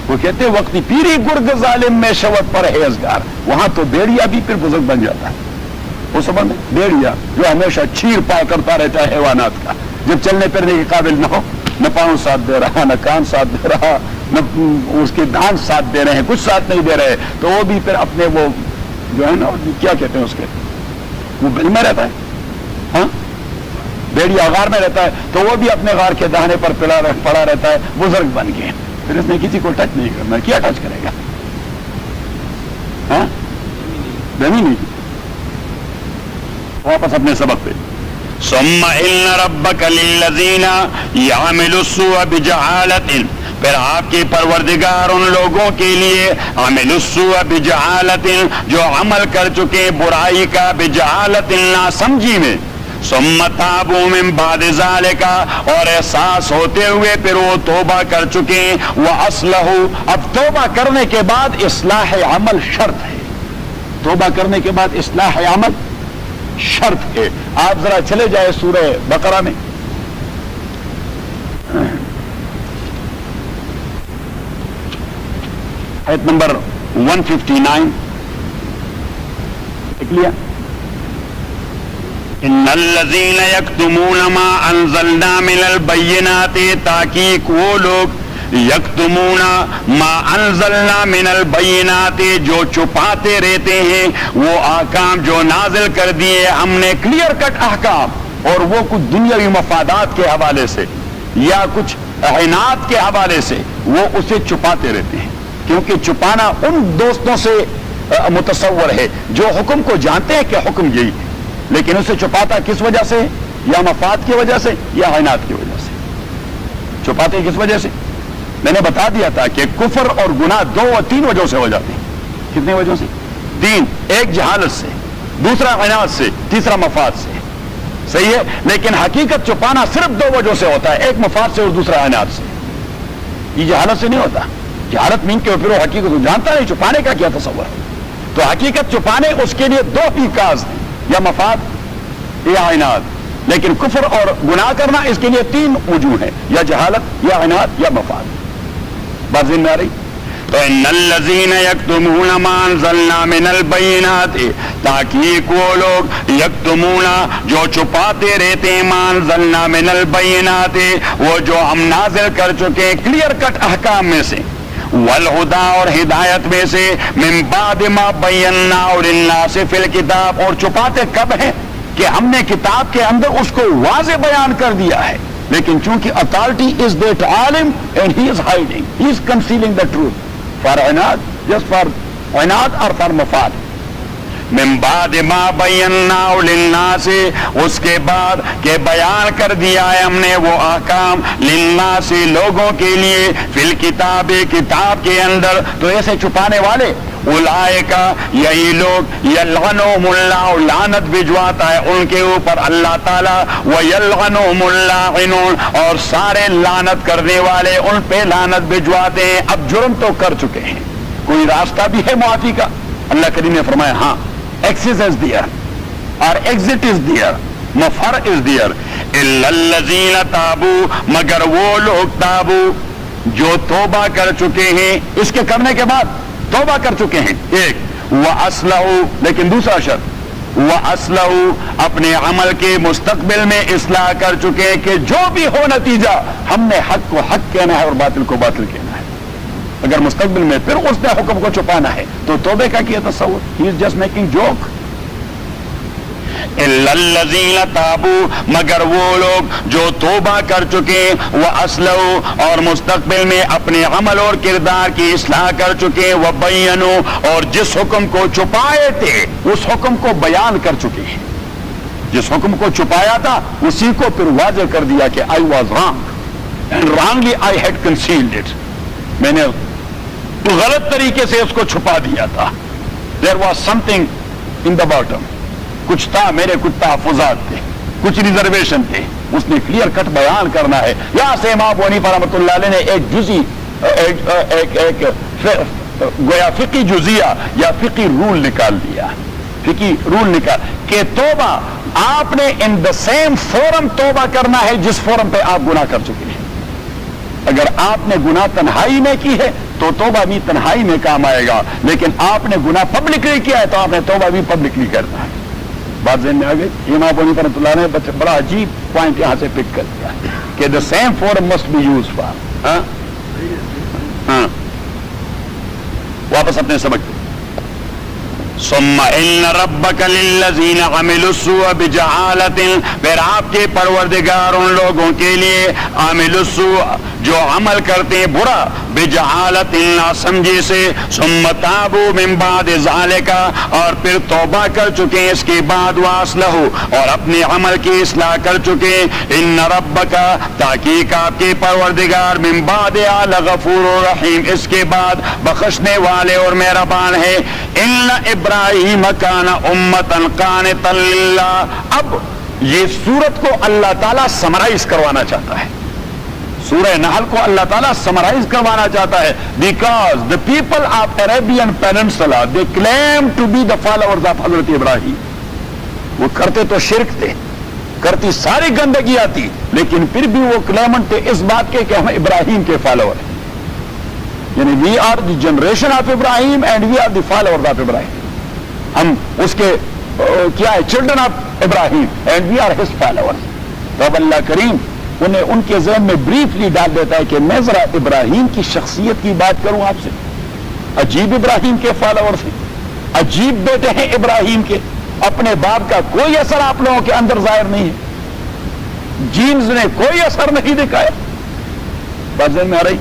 وہ کہتے ہیں وقتی پیری گرگ ظالم میں شوت پرہیزگار، وہاں تو بھیڑیا بھی پھر بزرگ بن جاتا ہے. وہ سمجھ میں بھیڑیا جو ہمیشہ چیر پا کرتا رہتا ہے حیوانات کا، جب چلنے پھرنے کے قابل نہ ہو، نہ پاؤں ساتھ دے رہا، نہ کان ساتھ دے رہا، نہ اس کے دانت ساتھ دے رہے ہیں، کچھ ساتھ نہیں دے رہے، تو وہ بھی پھر اپنے وہ جو ہے نا کیا کہتے ہیں اس کے، وہ بل میں رہتا ہے، ہاں بھیڑیا غار میں رہتا ہے تو وہ بھی اپنے غار کے دہانے پر پڑا رہتا ہے، بزرگ بن گئے، پھر اس نے کسی کو ٹچ نہیں کرنا، کیا ٹچ کرے گا؟ ہاں دمی نہیں. واپس اپنے سبق پہ، ثم ان ربک للذین یعملوا السوء بجہالۃ، پھر آپ کے پروردگار ان لوگوں کے لیے، عملوا السوء بجہالۃ، جو عمل کر چکے برائی کا، بجہالۃ، ناسمجھی میں، ثم تابوا من بعد ذلک، اور احساس ہوتے ہوئے پھر وہ توبہ کر چکے، واصلحوا، اب توبہ کرنے کے بعد اصلاح عمل شرط ہے، توبہ کرنے کے بعد اصلاح عمل شرط ہے. آپ ذرا چلے جائے سورہ بقرہ میں، آیت نمبر 159 لکھ لیا. ان الذین یکتمون ما انزلنا من البینات، تحقیق وہ لوگ، یکتمون ما انزلنا من البینات، جو چھپاتے رہتے ہیں وہ احکام جو نازل کر دیے ہم نے، کلیئر کٹ احکام، اور وہ کچھ دنیاوی مفادات کے حوالے سے یا کچھ عناد کے حوالے سے وہ اسے چھپاتے رہتے ہیں. کیونکہ چھپانا ان دوستوں سے متصور ہے جو حکم کو جانتے ہیں کہ حکم یہی ہے، لیکن اسے چھپاتا کس وجہ سے؟ یا مفاد کی وجہ سے یا عناد کی وجہ سے. چھپاتے کس وجہ سے؟ میں نے بتا دیا تھا کہ کفر اور گناہ 2 اور 3 وجہوں سے ہو جاتے ہیں. کتنے وجہوں سے؟ 3. ایک جہالت سے، دوسرا عناد سے، تیسرا مفاد سے. صحیح ہے، لیکن حقیقت چھپانا صرف 2 وجہوں سے ہوتا ہے، ایک مفاد سے اور دوسرا عناد سے. یہ جہالت سے نہیں ہوتا. جہالت مین کے پھر وہ حقیقت کو جانتا نہیں, چھپانے کا کیا تصور ہے؟ تو حقیقت چھپانے اس کے لیے دو ہی کاز ہیں, یا مفاد یا عناد. لیکن کفر اور گناہ کرنا اس کے لیے تین وجوہ ہیں, یا جہالت یا عناد یا مفاد. بات ذہن میں آ رہی؟ تو ان الذین یکتمون ما انزلنا من البینات, تاکہ وہ لوگ یکتمون جو چھپاتے رہتے ہیں, ما انزلنا من البینات وہ جو ہم نازل کر چکے ہیں کلیئر کٹ احکام میں سے, والہدا اور ہدایت میں سے, من بعد ما بیناہ للناس فی الکتاب, اور چھپاتے کب ہیں کہ ہم نے کتاب کے اندر اس کو واضح بیان کر دیا ہے, لیکن چونکہ اتھارٹی از دیٹ عالم and he is hiding, he is concealing the truth for عناد, جسٹ فار عناد اور فار مفاد. من بعد ما بیناہ للناس, اس کے بعد کہ بیان کر دیا ہے ہم نے وہ احکام, للناس لوگوں کے لیے, فی الکتاب کتاب کے اندر. تو ایسے چھپانے والے اولئک یہی لوگ, یلعنہم اللہ لعنت بھجواتا ہے ان کے اوپر اللہ تعالیٰ, ویلعنہم اللاعنون اور سارے لعنت کرنے والے ان پہ لعنت بھجواتے ہیں. اب جرم تو کر چکے ہیں, کوئی راستہ بھی ہے معافی کا؟ اللہ کریم نے فرمایا ہاں, ایکسس از دیئر اور ایگزٹ از دیئر, مفر از دیئر. الا الذین تابوا, مگر وہ لوگ تابو جو توبہ کر چکے ہیں, اس کے کرنے کے بعد توبہ کر چکے ہیں ایک, وَأَصْلَحُوا, لیکن دوسرا شرط وَأَصْلَحُوا اپنے عمل کے مستقبل میں اصلاح کر چکے ہیں کہ جو بھی ہو نتیجہ ہم نے حق کو حق کہنا ہے اور باطل کو باطل کہنا ہے. اگر مستقبل میں پھر اس نے حکم کو چھپانا ہے تو توبے کا کیا تصور؟ ہی از جسٹ میکنگ جوک. الا الذین تابوا, مگر وہ لوگ جو توبہ کر چکے, وَأَصْلَحُوا اور مستقبل میں اپنے عمل اور کردار کی اصلاح کر چکے, وَبَيَّنُوا اور جس حکم کو چھپائے تھے اس حکم کو بیان کر چکے ہیں. جس حکم کو چھپایا تھا اسی کو پھر واضح کر دیا کہ I was wrong and wrongly I had concealed it, میں نے غلط طریقے سے اس کو چھپا دیا تھا. There was something in the bottom, کچھ تھا, میرے کچھ تحفظات تھے, کچھ ریزرویشن تھے, اس نے کلیئر کٹ بیان کرنا ہے. یہاں سے امام ابو حنیفہ رحمۃ اللہ علیہ نے ایک جزی ایک گویا فقی جزیہ یا فقی رول نکال دیا, فقی رول نکال کہ توبہ آپ نے ان دا سیم فورم توبہ کرنا ہے جس فورم پہ آپ گناہ کر چکے ہیں. اگر آپ نے گناہ تنہائی میں کی ہے تو توبہ بھی تنہائی میں کام آئے گا, لیکن آپ نے گناہ پبلکلی کیا ہے تو آپ نے توبہ بھی پبلکلی کرنا ہے. بات ذہن میں آ گئی؟ امام ابو حنیفہ رحمۃ اللہ نے بڑا عجیب پوائنٹ یہاں سے پک کر دیا کہ the same forum must be use for. واپس اپنے سبق. ثم ان ربک للذین عملوا السوء بجہالۃ, پھر آپ کے پروردگار ان لوگوں کے لیے عملوا السوء جو عمل کرتے ہیں برا, بجہالۃ ناسمجھی سے, ثم تابوا من بعد ذالک اور پھر توبہ کر چکے ہیں اس کے بعد, واصلحوا اور اپنے عمل کی اصلاح کر چکے. ان ربک تحقیق آپ کے پروردگار, من بعد لغفور رحیم اس کے بعد بخشنے والے اور مہربان ہے. ان ابراہیم کان امۃ قانتا للہ. اب یہ سورت کو اللہ تعالیٰ سمرائز کروانا چاہتا ہے, سورہ نحل کو اللہ تعالیٰ سمرائز کروانا چاہتا ہے, because the people of Arabian peninsula they claim to be the followers of حضرت ابراہیم. وہ کرتے تو شرک تھے, کرتی ساری گندگی آتی, لیکن پھر بھی وہ کلیمنٹ تھے اس بات کے کہ ہم ابراہیم کے فالوور ہیں, یعنی we are the generation of Ibrahim and we are the followers of Ibrahim. ہم اس کے کیا ہے, children of Ibrahim and we are his followers. تو اب اللہ کریم انہیں ان کے ذہن میں بریفلی ڈال دیتا ہے کہ میں ذرا ابراہیم کی شخصیت کی بات کروں آپ سے. عجیب ابراہیم کے فالوورز ہیں, عجیب بیٹے ہیں ابراہیم کے, اپنے باپ کا کوئی اثر آپ لوگوں کے اندر ظاہر نہیں ہے, جینز نے کوئی اثر نہیں دکھایا. بات ذہن میں آ رہی؟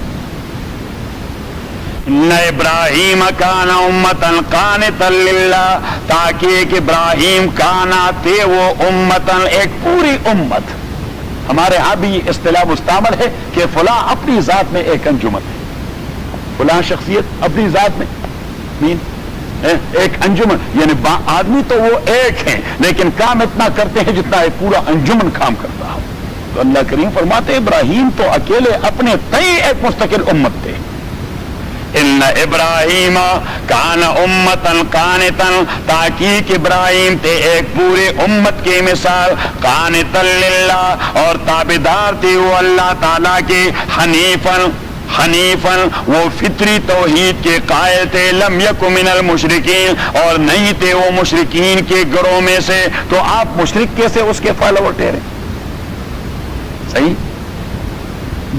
ان ابراہیم کان امۃ قانتا للہ, تاکہ کہ ابراہیم کانا تھے وہ امتن ایک پوری امت. ہمارے ہاں بھی یہ اصطلاح مستعمل ہے کہ فلاں اپنی ذات میں ایک انجمن ہے, فلاں شخصیت اپنی ذات میں ایک انجمن, یعنی آدمی تو وہ ایک ہیں لیکن کام اتنا کرتے ہیں جتنا ایک پورا انجمن کام کرتا ہو. تو اللہ کریم فرماتے ابراہیم تو اکیلے اپنے تئیں ایک مستقل امت تھے. ان ابراہیم کان امتن قانتن، تحقیق ابراہیم تھے ایک پورے امت کی مثال، قانتن للہ، اور تابعدار تھے وہ اللہ تعالیٰ کے، حنیفن وہ فطری توحید کے قائل تھے، لم یک من المشرکین، اور نہیں تھے وہ مشرکین کے گروہ میں سے۔ تو آپ مشرک کیسے اس کے فالوور ٹھہرے؟ صحیح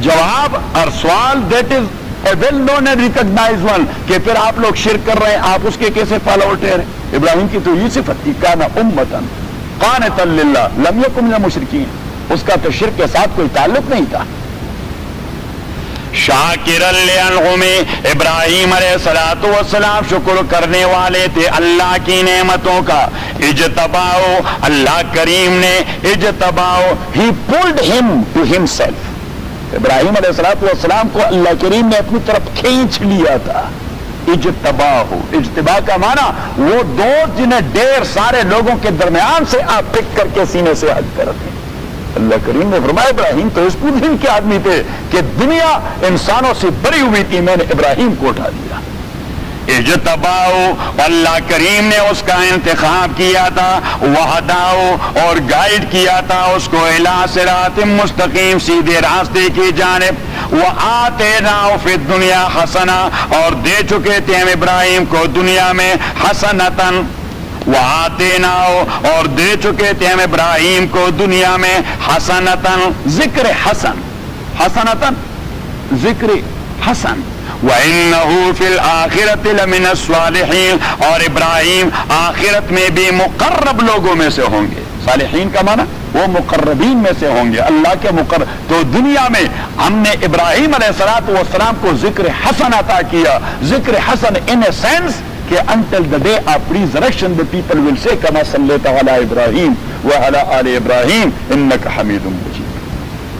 جواب اور سوال that is a well known and recognize one, کہ پھر آپ لوگ شرک کر رہے ہیں، آپ اس کے کیسے فالوور ٹھہرے؟ ابراہیم کی تو یہ صفت تھی، کان امتن قانتا للہ لم یکن من المشرکین، اس کا تو شرک کے ساتھ کوئی تعلق نہیں تھا۔ شاکرا لانعمہ، ابراہیم علیہ الصلوۃ والسلام شکر کرنے والے تھے اللہ کی نعمتوں کا۔ اجتباؤ، اللہ کریم نے اجتباؤ، ہی پولڈ ہم ٹو ہمسیلف، ابراہیم علیہ الصلوۃ والسلام کو اللہ کریم نے اپنی طرف کھینچ لیا تھا۔ اجتباہ، اجتباء کا معنی وہ دوست جنہیں ڈھیر سارے لوگوں کے درمیان سے آپ پک کر کے سینے سے ہٹ کر رکھیں۔ اللہ کریم نے فرمایا ابراہیم تو اس دن کے آدمی تھے کہ دنیا انسانوں سے بری ہوئی تھی، میں نے ابراہیم کو اٹھا دیا۔ اجتباؤ، اللہ کریم نے اس کا انتخاب کیا تھا، وہداؤ، اور گائیڈ کیا تھا اس کو، الی صراط مستقیم، سیدھے راستے کی جانب، وآتیناہ فی الدنیا حسنہ، اور دے چکے تھے ہم ابراہیم کو دنیا میں حسنتن، وآتیناہ، اور دے چکے تھے ہم ابراہیم کو دنیا میں حسنتن، ذکر حسن، حسنتن ذکر حسن، وَإِنَّهُ فِي الْآخِرَةِ لَمِنَ الصَّالِحِينَ، اور ابراہیم آخرت میں بھی مقرب لوگوں میں سے ہوں گے۔ صالحین کا معنی وہ مقربین میں سے ہوں گے، اللہ کے مقرب۔ تو دنیا میں ہم نے ابراہیم علیہ الصلوۃ والسلام کو ذکر حسن عطا کیا، ذکر حسن ان اے سینس کہ until the day of resurrection the people will say كما صليت على ابراہیم وعلى آل ابراہیم انك حمید مجید۔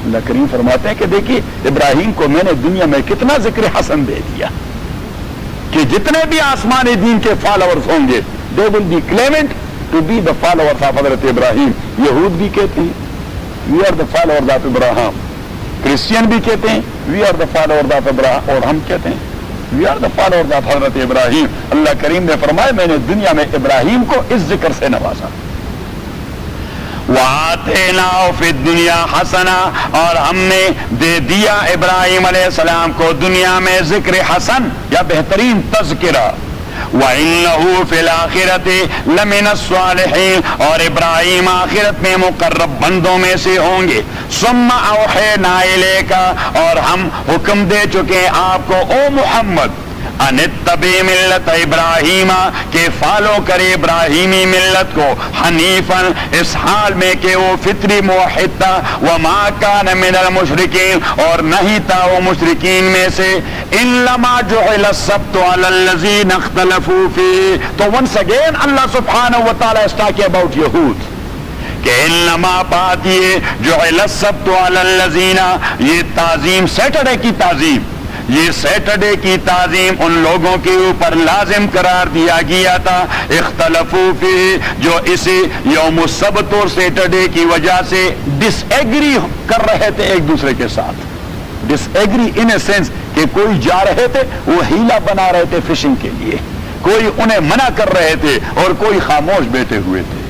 اللہ کریم فرماتے ہیں کہ دیکھیے ابراہیم کو میں نے دنیا میں کتنا ذکر حسن دے دیا کہ جتنے بھی آسمانی دین کے فالوورز ہوں گے they will be claimant to be the followers of حضرت ابراہیم۔ یہود بھی کہتے ہیں we are the followers of Ibrahim, Christian بھی کہتے ہیں we are the followers of ابراہیم، اور ہم کہتے ہیں we are the followers of حضرت ابراہیم۔ اللہ کریم نے فرمایا میں نے دنیا میں ابراہیم کو اس ذکر سے نوازا۔ وَآتَيْنَاهُ فِي الدُّنْيَا حَسَنًا، اور ہم نے دے دیا ابراہیم علیہ السلام کو دنیا میں ذکر حسن یا بہترین تذکرہ۔ وَإِنَّهُ فِي الْآخِرَةِ لَمِنَ الصَّالِحِينَ، اور ابراہیم آخرت میں مقرب بندوں میں سے ہوں گے۔ ثُمَّ أَوْحَيْنَا إِلَيْكَ، اور ہم حکم دے چکے ہیں آپ کو او محمد، ان اتبع ملت ابراہیم، کہ فالو کرے ابراہیمی ملت کو، حنیفن، اس حال میں کہ وہ فطری موحد تھا، وما کان من المشرکین، اور نہیں تھا وہ مشرکین میں سے۔ انما جعل السبت علی الذین اختلفوا فیہ، تو once again اللہ سبحانہ وتعالی is talking about یہود، کہ انما بات یہ جعل السبت علی الذین، یہ تعظیم سیٹرڈے کی تعظیم، یہ سیٹرڈے کی تعظیم ان لوگوں کے اوپر لازم قرار دیا گیا تھا، اختلفوا فی، جو اسی یوم السبت اور سیٹرڈے کی وجہ سے ڈس ایگری کر رہے تھے ایک دوسرے کے ساتھ۔ ڈس ایگری ان اے سینس کہ کوئی جا رہے تھے وہ ہیلا بنا رہے تھے فشنگ کے لیے، کوئی انہیں منع کر رہے تھے اور کوئی خاموش بیٹھے ہوئے تھے۔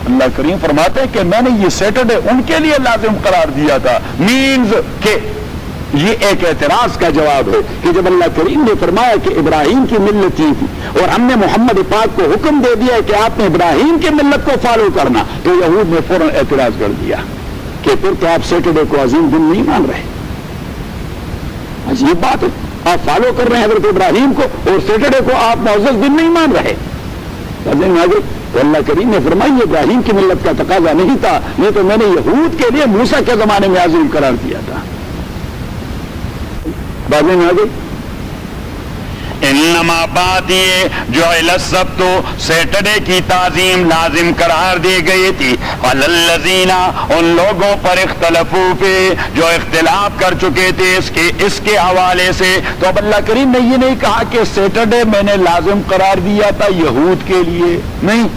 اللہ کریم فرماتے ہیں کہ میں نے یہ سیٹرڈے ان کے لیے لازم قرار دیا تھا، مینز کہ یہ ایک اعتراض کا جواب ہے کہ جب اللہ کریم نے فرمایا کہ ابراہیم کی ملت ہی تھی اور ہم نے محمد پاک کو حکم دے دیا کہ آپ نے ابراہیم کی ملت کو فالو کرنا، تو یہود نے فوراً اعتراض کر دیا کہ پھر تو آپ سیٹرڈے کو عظیم دن نہیں مان رہے۔ عجیب بات ہے، آپ فالو کر رہے ہیں حضرت ابراہیم کو اور سیٹرڈے کو آپ معزز دن نہیں مان رہے۔ تو اللہ کریم نے فرمایا ابراہیم کی ملت کا تقاضا نہیں تھا، نہیں تو میں نے یہود کے لیے موسیٰ کے زمانے میں عظیم قرار دیا تھا۔ بازیں میں آگئی انما بات یہ جو السبت سیٹرڈے کی تعظیم لازم قرار دی گئی تھی، علی الذین، ان لوگوں پر اختلفوا فی، جو اختلاف کر چکے تھے اس کے حوالے سے۔ تو اب اللہ کریم نے یہ نہیں کہا کہ سیٹرڈے میں نے لازم قرار دیا تھا یہود کے لیے، نہیں،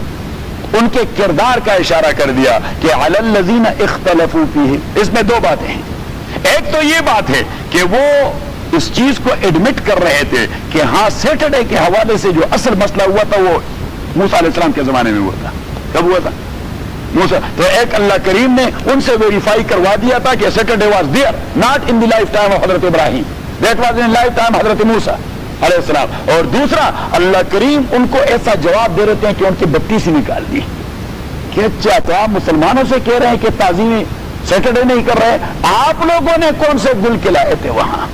ان کے کردار کا اشارہ کر دیا کہ علی الذین اختلفوا فیہ۔ اس میں دو باتیں ہیں، ایک تو یہ بات ہے کہ وہ اس چیز کو ایڈمٹ کر رہے تھے کہ ہاں سیٹرڈے کے حوالے سے جو اصل مسئلہ ہوا تھا وہ موسیٰ علیہ السلام کے زمانے میں ہوا تھا. کب ہوا تھا؟ موسیٰ. تو ایک اللہ کریم نے ان سے ویریفائی کروا دیا تھا کہ Saturday was there not in the life time of حضرت Ibrahim, that was in life time حضرت موسیٰ علیہ السلام. اور دوسرا, اللہ کریم ان کو ایسا جواب دے رہے ہیں کہ ان کی بتی سی نکال دی کہ اچھا تو آپ مسلمانوں سے کہہ رہے ہیں کہ تعظیم سیٹرڈے نہیں کر رہے, آپ لوگوں نے کون سے گل کھلائے تھے وہاں؟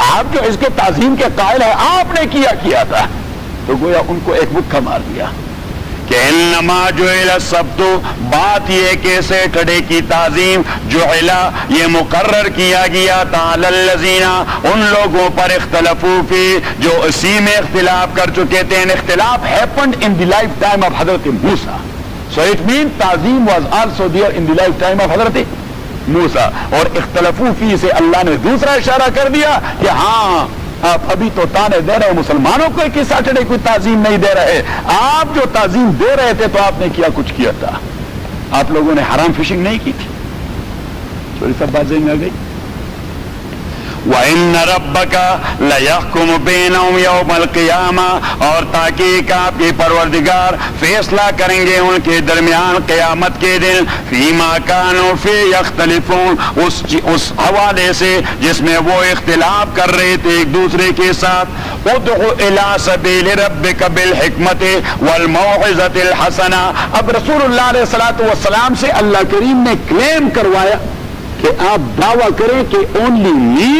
آپ جو اس کے تعظیم کے قائل ہیں آپ نے کیا تھا. تو گویا ان کو ایک مکہ مار دیا کہ انما جعل السبت, بات یہ کہ سیٹرڈے کی تعظیم جعل, یہ مقرر کیا گیا تھا علی الذین, ان لوگوں پر اختلفوا فی, جو اسی میں اختلاف کر چکے تھے. اختلاف happened in the lifetime of حضرت موسیٰ, so it means تعظیم was also there in the lifetime of حضرت موسیٰ. اور اختلفوا فی سے اللہ نے دوسرا اشارہ کر دیا کہ ہاں آپ ابھی تو تانے دے رہے مسلمانوں کو کہ سیٹرڈے کوئی تعظیم نہیں دے رہے, آپ جو تعظیم دے رہے تھے تو آپ نے کیا کچھ کیا تھا, آپ لوگوں نے حرام فشنگ نہیں کی تھی. تھوڑی سب بات ذہن میں آ گئی. وَإِنَّ رَبَّكَ لَيَحْكُمُ بَيْنَهُمْ يَوْمَ الْقِيَامَةِ, اور تاکہ آپ کے پروردگار فیصلہ کریں گے ان کے درمیان قیامت کے دن, فِيمَا كَانُوا فِيهِ يَخْتَلِفُونَ, اس حوالے سے جس میں وہ اختلاف کر رہے تھے ایک دوسرے کے ساتھ. ادع الى سبیل ربک بالحکمت والموعظۃ الحسنہ. اب رسول اللہ علیہ الصلوۃ والسلام سے اللہ کریم نے کلیم کروایا کہ آپ دعویٰ کریں کہ only me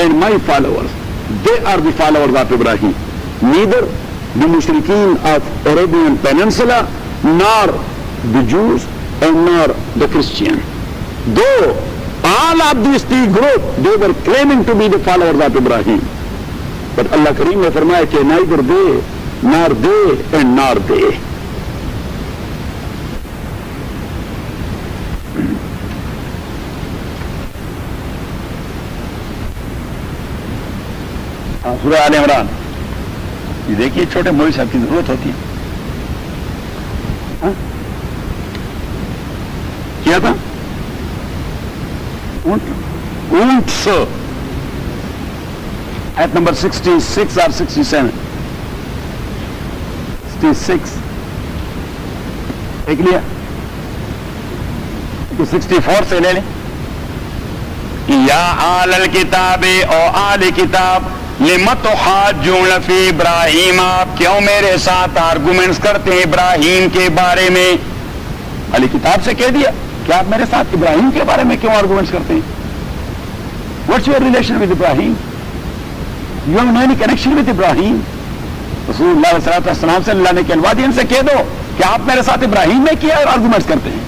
and my followers, they are the followers of Ibrahim, neither the mushrikeen of Arabian Peninsula nor the Jews and nor the Christian, though all of these three groups they were claiming to be the followers of Ibrahim, but Allah Kareem نے فرمایا کہ neither they nor they and nor they. سورہ آل عمران, یہ دیکھیے چھوٹے مولوی صاحب کی ضرورت ہوتی ہے. کیا تھا اونٹ سو, ایت نمبر 66 اور 67, 66 دیکھ لیا, 64 سے لے لیں. یا آل الکتاب, او آل کتاب, لِمَ تُحَاجُّونَ فِي ابراہیم, آپ کیوں میرے ساتھ آرگومنٹس کرتے ہیں ابراہیم کے بارے میں؟ علی کتاب سے کہہ دیا کہ آپ میرے ساتھ ابراہیم کے بارے میں کیوں آرگومنٹس کرتے ہیں؟ What's your relation with Ibrahim? You have no any connection with Ibrahim? رسول اللہ صلی اللہ علیہ وسلم سے اللہ نے کہلوا دیا, ان سے کہہ دو کہ آپ میرے ساتھ ابراہیم میں کیا آرگومنٹس کرتے ہیں.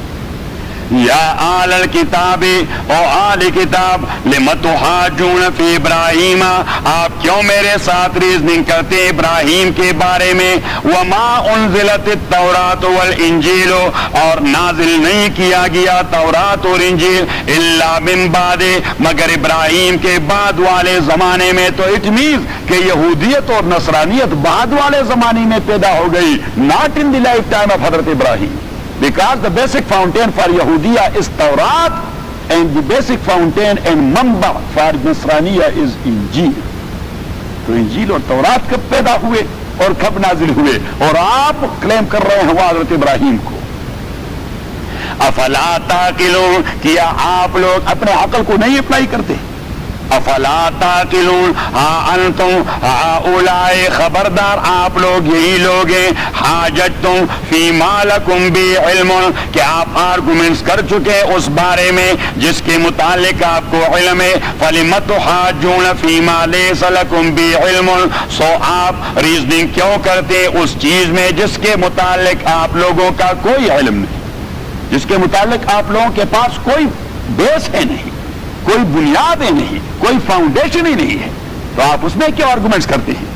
یا آل الکتاب, او آل کتاب, لم تحاجون فی ابراہیم, آپ کیوں میرے ساتھ ریزننگ کرتے ہیں ابراہیم کے بارے میں؟ وما انزلت التوراۃ والانجیل, اور نازل نہیں کیا گیا تورات اور انجیل, الا من بعد, مگر ابراہیم کے بعد والے زمانے میں. تو اٹ مینس کہ یہودیت اور نصرانیت بعد والے زمانے میں پیدا ہو گئی, not in the life time of حضرت ابراہیم. Because the basic fountain for Yahudiya is Taurat, and the basic fountain and manba for Nasraniya is Injil. تو انجیل اور تورات کب پیدا ہوئے اور کب نازل ہوئے؟ اور آپ کلیم کر رہے ہیں حضرت ابراہیم کو. افلا تعقلون, کیا آپ لوگ اپنے عقل کو نہیں اپلائی کرتے؟ افلا تعقلون, ہاں انتم ہؤلاء, خبردار آپ لوگ یہی لوگ ہیں, حاجتم فیما لکم بی علم, کہ آپ آرگومنٹس کر چکے اس بارے میں جس کے متعلق آپ کو علم ہے. فلم تحاجون فیما لیس لکم بی علم, سو آپ ریزننگ کیوں کرتے اس چیز میں جس کے متعلق آپ لوگوں کا کوئی علم نہیں, جس کے متعلق آپ لوگوں کے پاس کوئی بیس ہے نہیں, کوئی بنیادیں نہیں, کوئی فاؤنڈیشن ہی نہیں ہے, تو آپ اس میں کیوں آرگومنٹس کرتے ہیں؟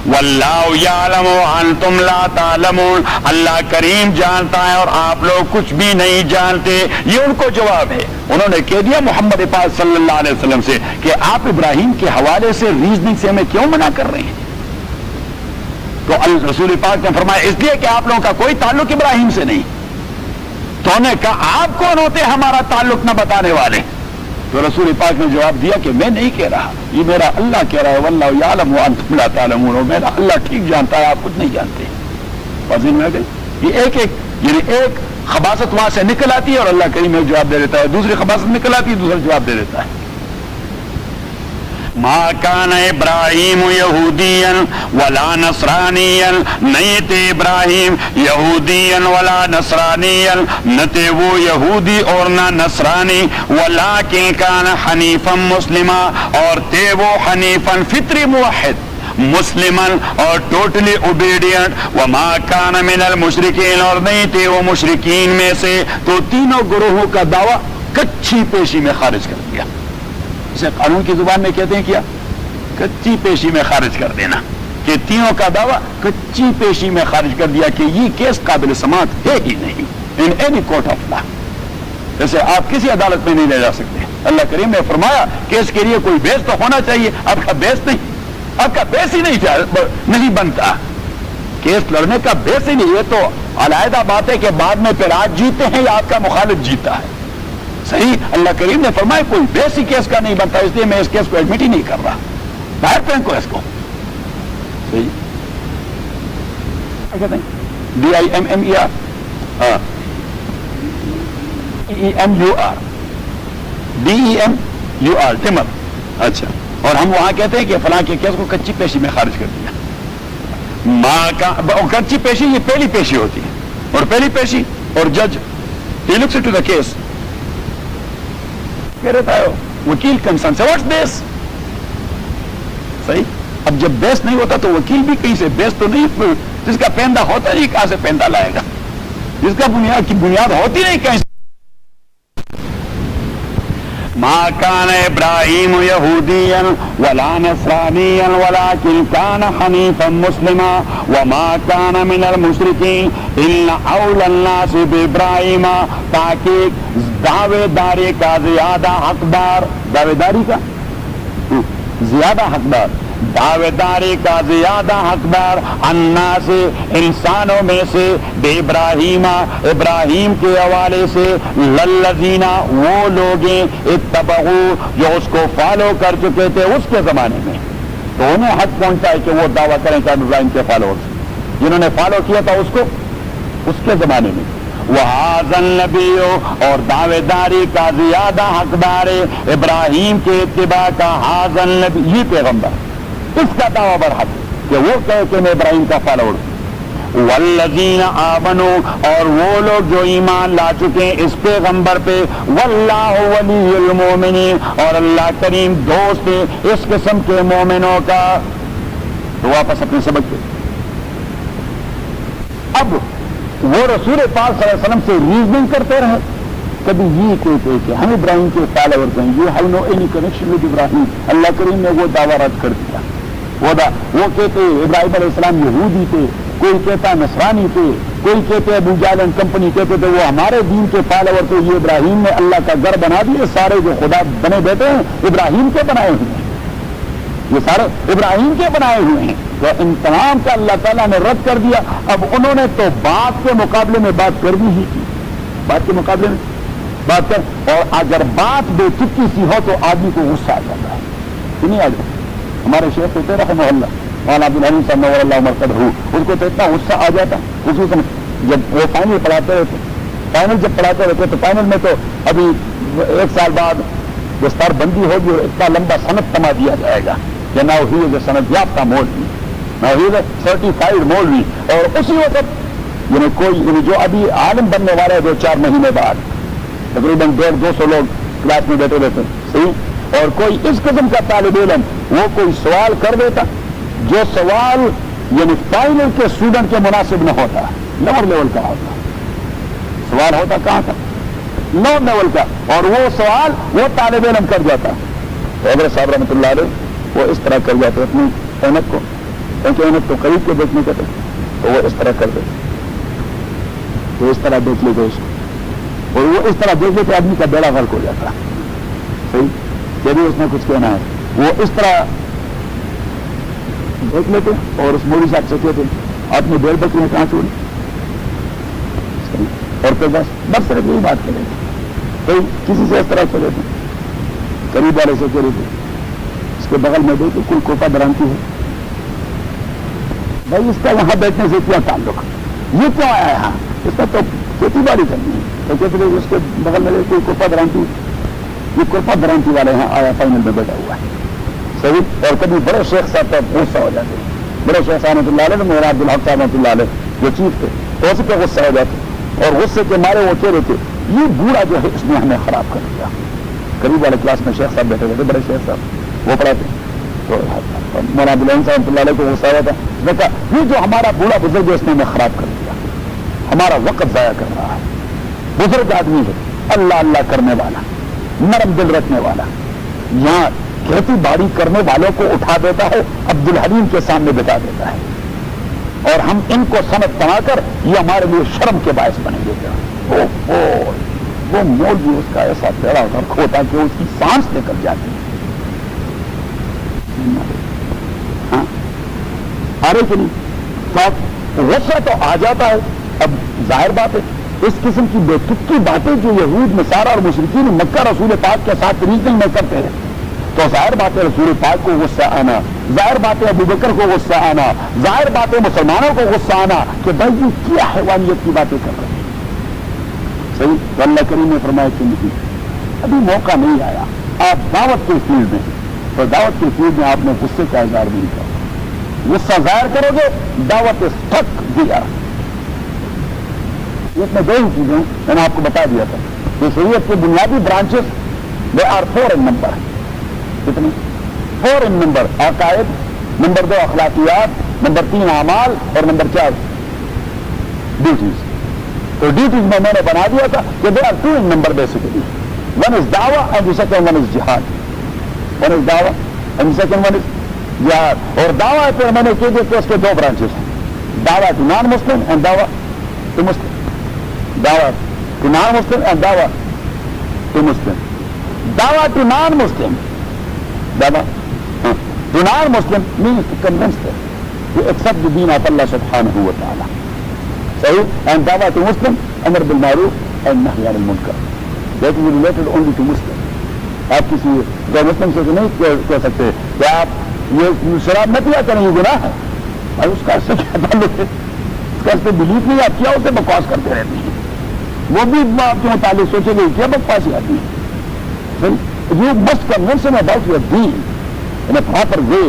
واللہ یعلم وانتم لا تعلمون, اللہ کریم جانتا ہے اور آپ لوگ کچھ بھی نہیں جانتے. یہ ان کو جواب ہے. انہوں نے کہہ دیا محمد پاک صلی اللہ علیہ وسلم سے کہ آپ ابراہیم کے حوالے سے ریزننگ سے ہمیں کیوں منع کر رہے ہیں؟ تو رسول پاک نے فرمایا اس لیے کہ آپ لوگوں کا کوئی تعلق ابراہیم سے نہیں. تو انہوں نے کہا آپ کون ہوتے ہمارا تعلق نہ بتانے والے؟ تو رسول پاک نے جواب دیا کہ میں نہیں کہہ رہا، یہ میرا اللہ کہہ رہا ہے، واللہ یعلم وانتم لا تعلمون، اور میرا اللہ ٹھیک جانتا ہے، آپ کچھ نہیں جانتے۔ وزن میں گئی یہ ایک خباثت وہاں سے نکل آتی ہے اور اللہ کریم ایک جواب دے دیتا ہے، دوسری خباثت نکل آتی ہے دوسرا جواب دے دیتا ہے۔ ما کان ابراہیم یہودیا ولا نصرانیا، نہیں تھے ابراہیم یہودیا ولا نصرانیا، نہ تھے وہ یہودی اور نہ نصرانی، ولکن کان حنیفا مسلما، اور تھے وہ حنیفا فطری موحد، مسلمن اور ٹوٹلی اوبیڈینٹ، وما کان من المشرکین، اور نہیں تھے وہ مشرکین میں سے۔ تو تینوں گروہوں کا دعویٰ کچی پیشی میں خارج کر دیا، اسے قانون کی زبان میں کہتے ہیں کیا، کچی پیشی میں خارج کر دینا، کہ تینوں کا دعویٰ کچی پیشی میں خارج کر دیا کہ یہ کیس قابل سماعت ہے ہی نہیں in any court of law, جیسے آپ کسی عدالت میں نہیں لے جا سکتے۔ اللہ کریم نے فرمایا کہ اس کے لیے کوئی بیس تو ہونا چاہیے، آپ کا بیس نہیں، آپ کا بیس ہی نہیں بنتا، کیس لڑنے کا بیس ہی نہیں۔ یہ تو علیحدہ بات ہے کہ بعد میں پھر آج جیتے ہیں یا آپ کا مخالف جیتا ہے، صحیح۔ اللہ کریم نے فرمایا کوئی بیس ہی کیس کا نہیں بنتا، اس لیے میں اس کیس کو ایڈمٹ ہی نہیں کر رہا، باہر پھینکو اس کو، صحیح۔ DIMMER EMUR DEMUR ٹمر، اچھا، اور ہم وہاں کہتے ہیں کہ فلاں کے کیس کو کچی پیشی میں خارج کر دیا۔ کچی پیشی یہ پہلی پیشی ہوتی ہے، اور پہلی پیشی اور جج he looks into the case، کہہ رہتا ہے وکیل کنسرن سے واٹس بیس، صحیح۔ اب جب بیس نہیں ہوتا تو وکیل بھی کہیں سے، بیس تو نہیں، جس کا پیندہ ہوتا نہیں کہاں سے پیندہ لائے گا، جس کا بنیاد ہوتی نہیں کہیں سے۔ ما کان ابراہیم یہودیا ولا نصرانیا ولکن کان حنیفا مسلما وما کان من المشرکین ان اولی الناس بابراہیم، تاکہ دعوے داری کا زیادہ حقدار، دعوے داری کا زیادہ حقدار، دعوے داری کا زیادہ حقدار، الناس انسانوں میں سے، بے ابراہیم ابراہیم کے حوالے سے، للذین وہ لوگ اتبعو جو اس کو فالو کر چکے تھے اس کے زمانے میں، تو انہیں حق پہنچا ہے کہ وہ دعویٰ کریں کہ ابراہیم کے فالوورز، جنہوں نے فالو کیا تھا اس کو اس کے زمانے میں۔ وَهَذَا النَّبِيُّ، اور دعوے داری کا زیادہ حقدار ابراہیم کے اتباع کا، هَذَا النَّبِيُّ، یہ پیغمبر، اس کا دعویٰ برحق کہ وہ کہے کہ میں ابراہیم کا فالوور ہوں۔ والذین آمنوا، اور وہ لوگ جو ایمان لا چکے ہیں اس پیغمبر پہ، واللہ ولی المؤمنین، اور اللہ کریم دوست ہے اس قسم کے مومنوں کا۔ تو واپس اپنے سبق پہ، اب وہ رسول پاک صلی اللہ علیہ وسلم سے ریزننگ کرتے رہے، کبھی یہ کہتے کہ ہم ابراہیم کے فالوور ہیں، you have no any connection with Ibrahim, Allah کریم نے وہ دعویٰ رد کر دیا۔ وہ کہتے ابراہیم علیہ السلام یہودی تھے، کوئی کہتا نصرانی تھے، کوئی کہتے ابو جہل اینڈ کمپنی کہتے تھے وہ ہمارے دین کے فالوور تھے، یہ ابراہیم نے اللہ کا گھر بنا دیے، سارے جو خدا بنے بیٹھے ہیں ابراہیم کے بنائے ہوئے ہیں، یہ سارے ابراہیم کے بنائے ہوئے ہیں۔ تو ان تمام کا اللہ تعالیٰ نے رد کر دیا۔ اب انہوں نے تو بات کے مقابلے میں بات کر دی ہی کی، بات کے مقابلے میں بات کر، اور اگر بات بے چکی سی ہو تو آدمی کو غصہ آ جاتا ہے، نہیں آ جاتا۔ ہمارے شیخ ہوتے رحمہ اللہ مولانا عبدالحلیم صاحب نور اللہ مرقدہ، اس کو تو اتنا غصہ آ جاتا، خصوصاً جب وہ فائنل پڑھاتے رہتے، فائنل جب پڑھاتے رہتے تو فائنل میں تو ابھی 1 سال بعد دستار بندی ہوگی اور اتنا لمبا سند تما دیا جائے گا کہ ناؤ ہی از اے سند یافتہ مولوی، now he is a certified مولوی، اور اسی وقت کوئی جو ابھی عالم بننے والا ہے 2-4 مہینے بعد تقریباً 150-200 لوگ کلاس میں بیٹھے رہتے، صحیح، اور کوئی اس قسم کا طالب علم وہ کوئی سوال کر دیتا جو سوال یعنی فائنل کے اسٹوڈنٹ کے مناسب نہ ہوتا، لوور لیول کا ہوتا، سوال ہوتا کہاں کا، لوور لیول کا، اور وہ سوال وہ طالب علم کر جاتا۔ حضرت صاحب رحمۃ اللہ علیہ وہ اس طرح کر جاتے اپنی احمد کو، کیونکہ احمد کو قریب کے دیکھنے کا تھا، تو وہ اس طرح کر دیتے، تو اس طرح دیکھ لیتے اس کو، اور وہ اس طرح دیکھ لیتے آدمی کا بیڑا غرق ہو جاتا، صحیح، جب بھی اس نے کچھ کہنا ہے وہ اس طرح دیکھ لیتے اور اس مولوی صاحب سے کہتے آپ نے 1.5 بکریاں کہاں چھوڑی، اور پھر بس صرف یہی بات کریں، کوئی کسی سے اس طرح چلے تھے، قریب والے سے کہہ رہے تھے اس کے بغل میں دیکھو کوئی کوپا درانتی ہے، بھائی اس کا وہاں بیٹھنے سے کیا تعلق، یہ کیوں آیا یہاں، اس کا تو کھیتی باڑی کرنی ہے، تو کہتے تھے اس کے بغل میں کوئی کوپا درانتی، یہ کوپا درانتی والے یہاں آیا فائنل میں بیٹھا ہوا ہے، صحیح۔ اور کبھی بڑے شیخ صاحب کا غصہ ہو جاتے، بڑے شیخ صاحب رحمۃ اللہ علیہ، میرا عبدالحق صاحب رحمۃ اللہ علیہ جو چیف تھے، تو اسی پہ غصہ ہو جاتے، اور غصے کے مارے وہ کہہ رہے تھے یہ بوڑھا جو ہے اس نے ہمیں خراب کر دیا۔ قریب والے کلاس میں شیخ صاحب بیٹھے ہوئے تھے، بڑے شیخ صاحب وہ پڑھاتے، تو مولانا عبدالحق صاحب رحمۃ اللہ علیہ کو غصہ ہوا تھا، اس نے کہا یہ جو ہمارا بوڑھا بزرگ ہے اس نے ہمیں خراب کر دیا، ہمارا وقت ضائع کر رہا ہے، بزرگ آدمی ہے، اللہ اللہ کرنے والا، نرم دل رکھنے والا، یہاں کھیتی باڑی کرنے والوں کو اٹھا دیتا ہے، عبدالحلیم کے سامنے بٹھا دیتا ہے، اور ہم ان کو سمجھ بنا کر یہ ہمارے لیے شرم کے باعث بنے گے۔ وہ مول بھی اس کا ایسا پیڑا ہوتا کہ اس کی سانس نکل جاتی ہے۔ ہاں آ رہے کہ نہیں، تو غصہ تو آ جاتا ہے۔ اب ظاہر بات ہے اس قسم کی بے تکی باتیں جو یہود نصارہ اور مشرکین مکہ رسول پاک کے ساتھ ریزننگ میں کرتے ہیں، تو ظاہر بات ہے رسول پاک کو غصہ آنا، ظاہر بات ہے ابوبکر کو غصہ آنا، ظاہر بات ہے مسلمانوں کو غصہ آنا کہ بھائی یہ کیا حیوانیت کی باتیں کر رہے ہیں، صحیح۔ تو اللہ کریم نے فرمایا کہ نہیں، ابھی موقع نہیں آیا، آپ دعوت کے فیلڈ میں، تو دعوت کے فیلڈ میں آپ نے غصے کا اظہار نہیں کیا، غصہ ظاہر کرو گے دعوت اسٹک دیا۔ اس میں دو ہی چیزیں میں نے آپ کو بتا دیا تھا کہ شریعت کے بنیادی branches they are 4 in number, کتنے 4 ان نمبر، عقائد، نمبر 2 اخلاقیات، نمبر 3 اعمال، اور نمبر 4 ڈیوٹیز۔ تو ڈیوٹیز میں نے بنا دیا تھا کہ they are 2 in number basically, one is دعویٰ and the second one is جہاد، ون از دعویٰ and the second one is جہاد۔ اور دعویٰ پھر میں نے کہہ دیا کہ اس کے 2 برانچز ہیں، دعویٰ ٹو نان مسلم اینڈ دعویٰ ٹو مسلم، دعویٰ ٹو نان مسلم اینڈ دعویٰ ٹو مسلم۔ دعویٰ ٹو نان مسلم، دعویٰ to non Muslim means to convince them to accept the deen of Allah subhanahu wa ta'ala، صحیح۔ and دعویٰ to مسلم امر بالمعروف and نہی عن المنکر، that is related only to Muslim۔ آپ کسی غیر مسلم سے نہیں کہہ سکتے کہ آپ یہ شراب نہ پیا کریں، یہ گناہ ہے، اور اس کا اس سے کیا تعلق ہے، اس کا اس پہ بلیف نہیں آپ کیا اسے بکواس کرتے رہتے ہیں، وہ بھی آپ کے متعلق سوچے گے کیا بکواسی آتی ہے۔ You must convince him about your deen in a proper way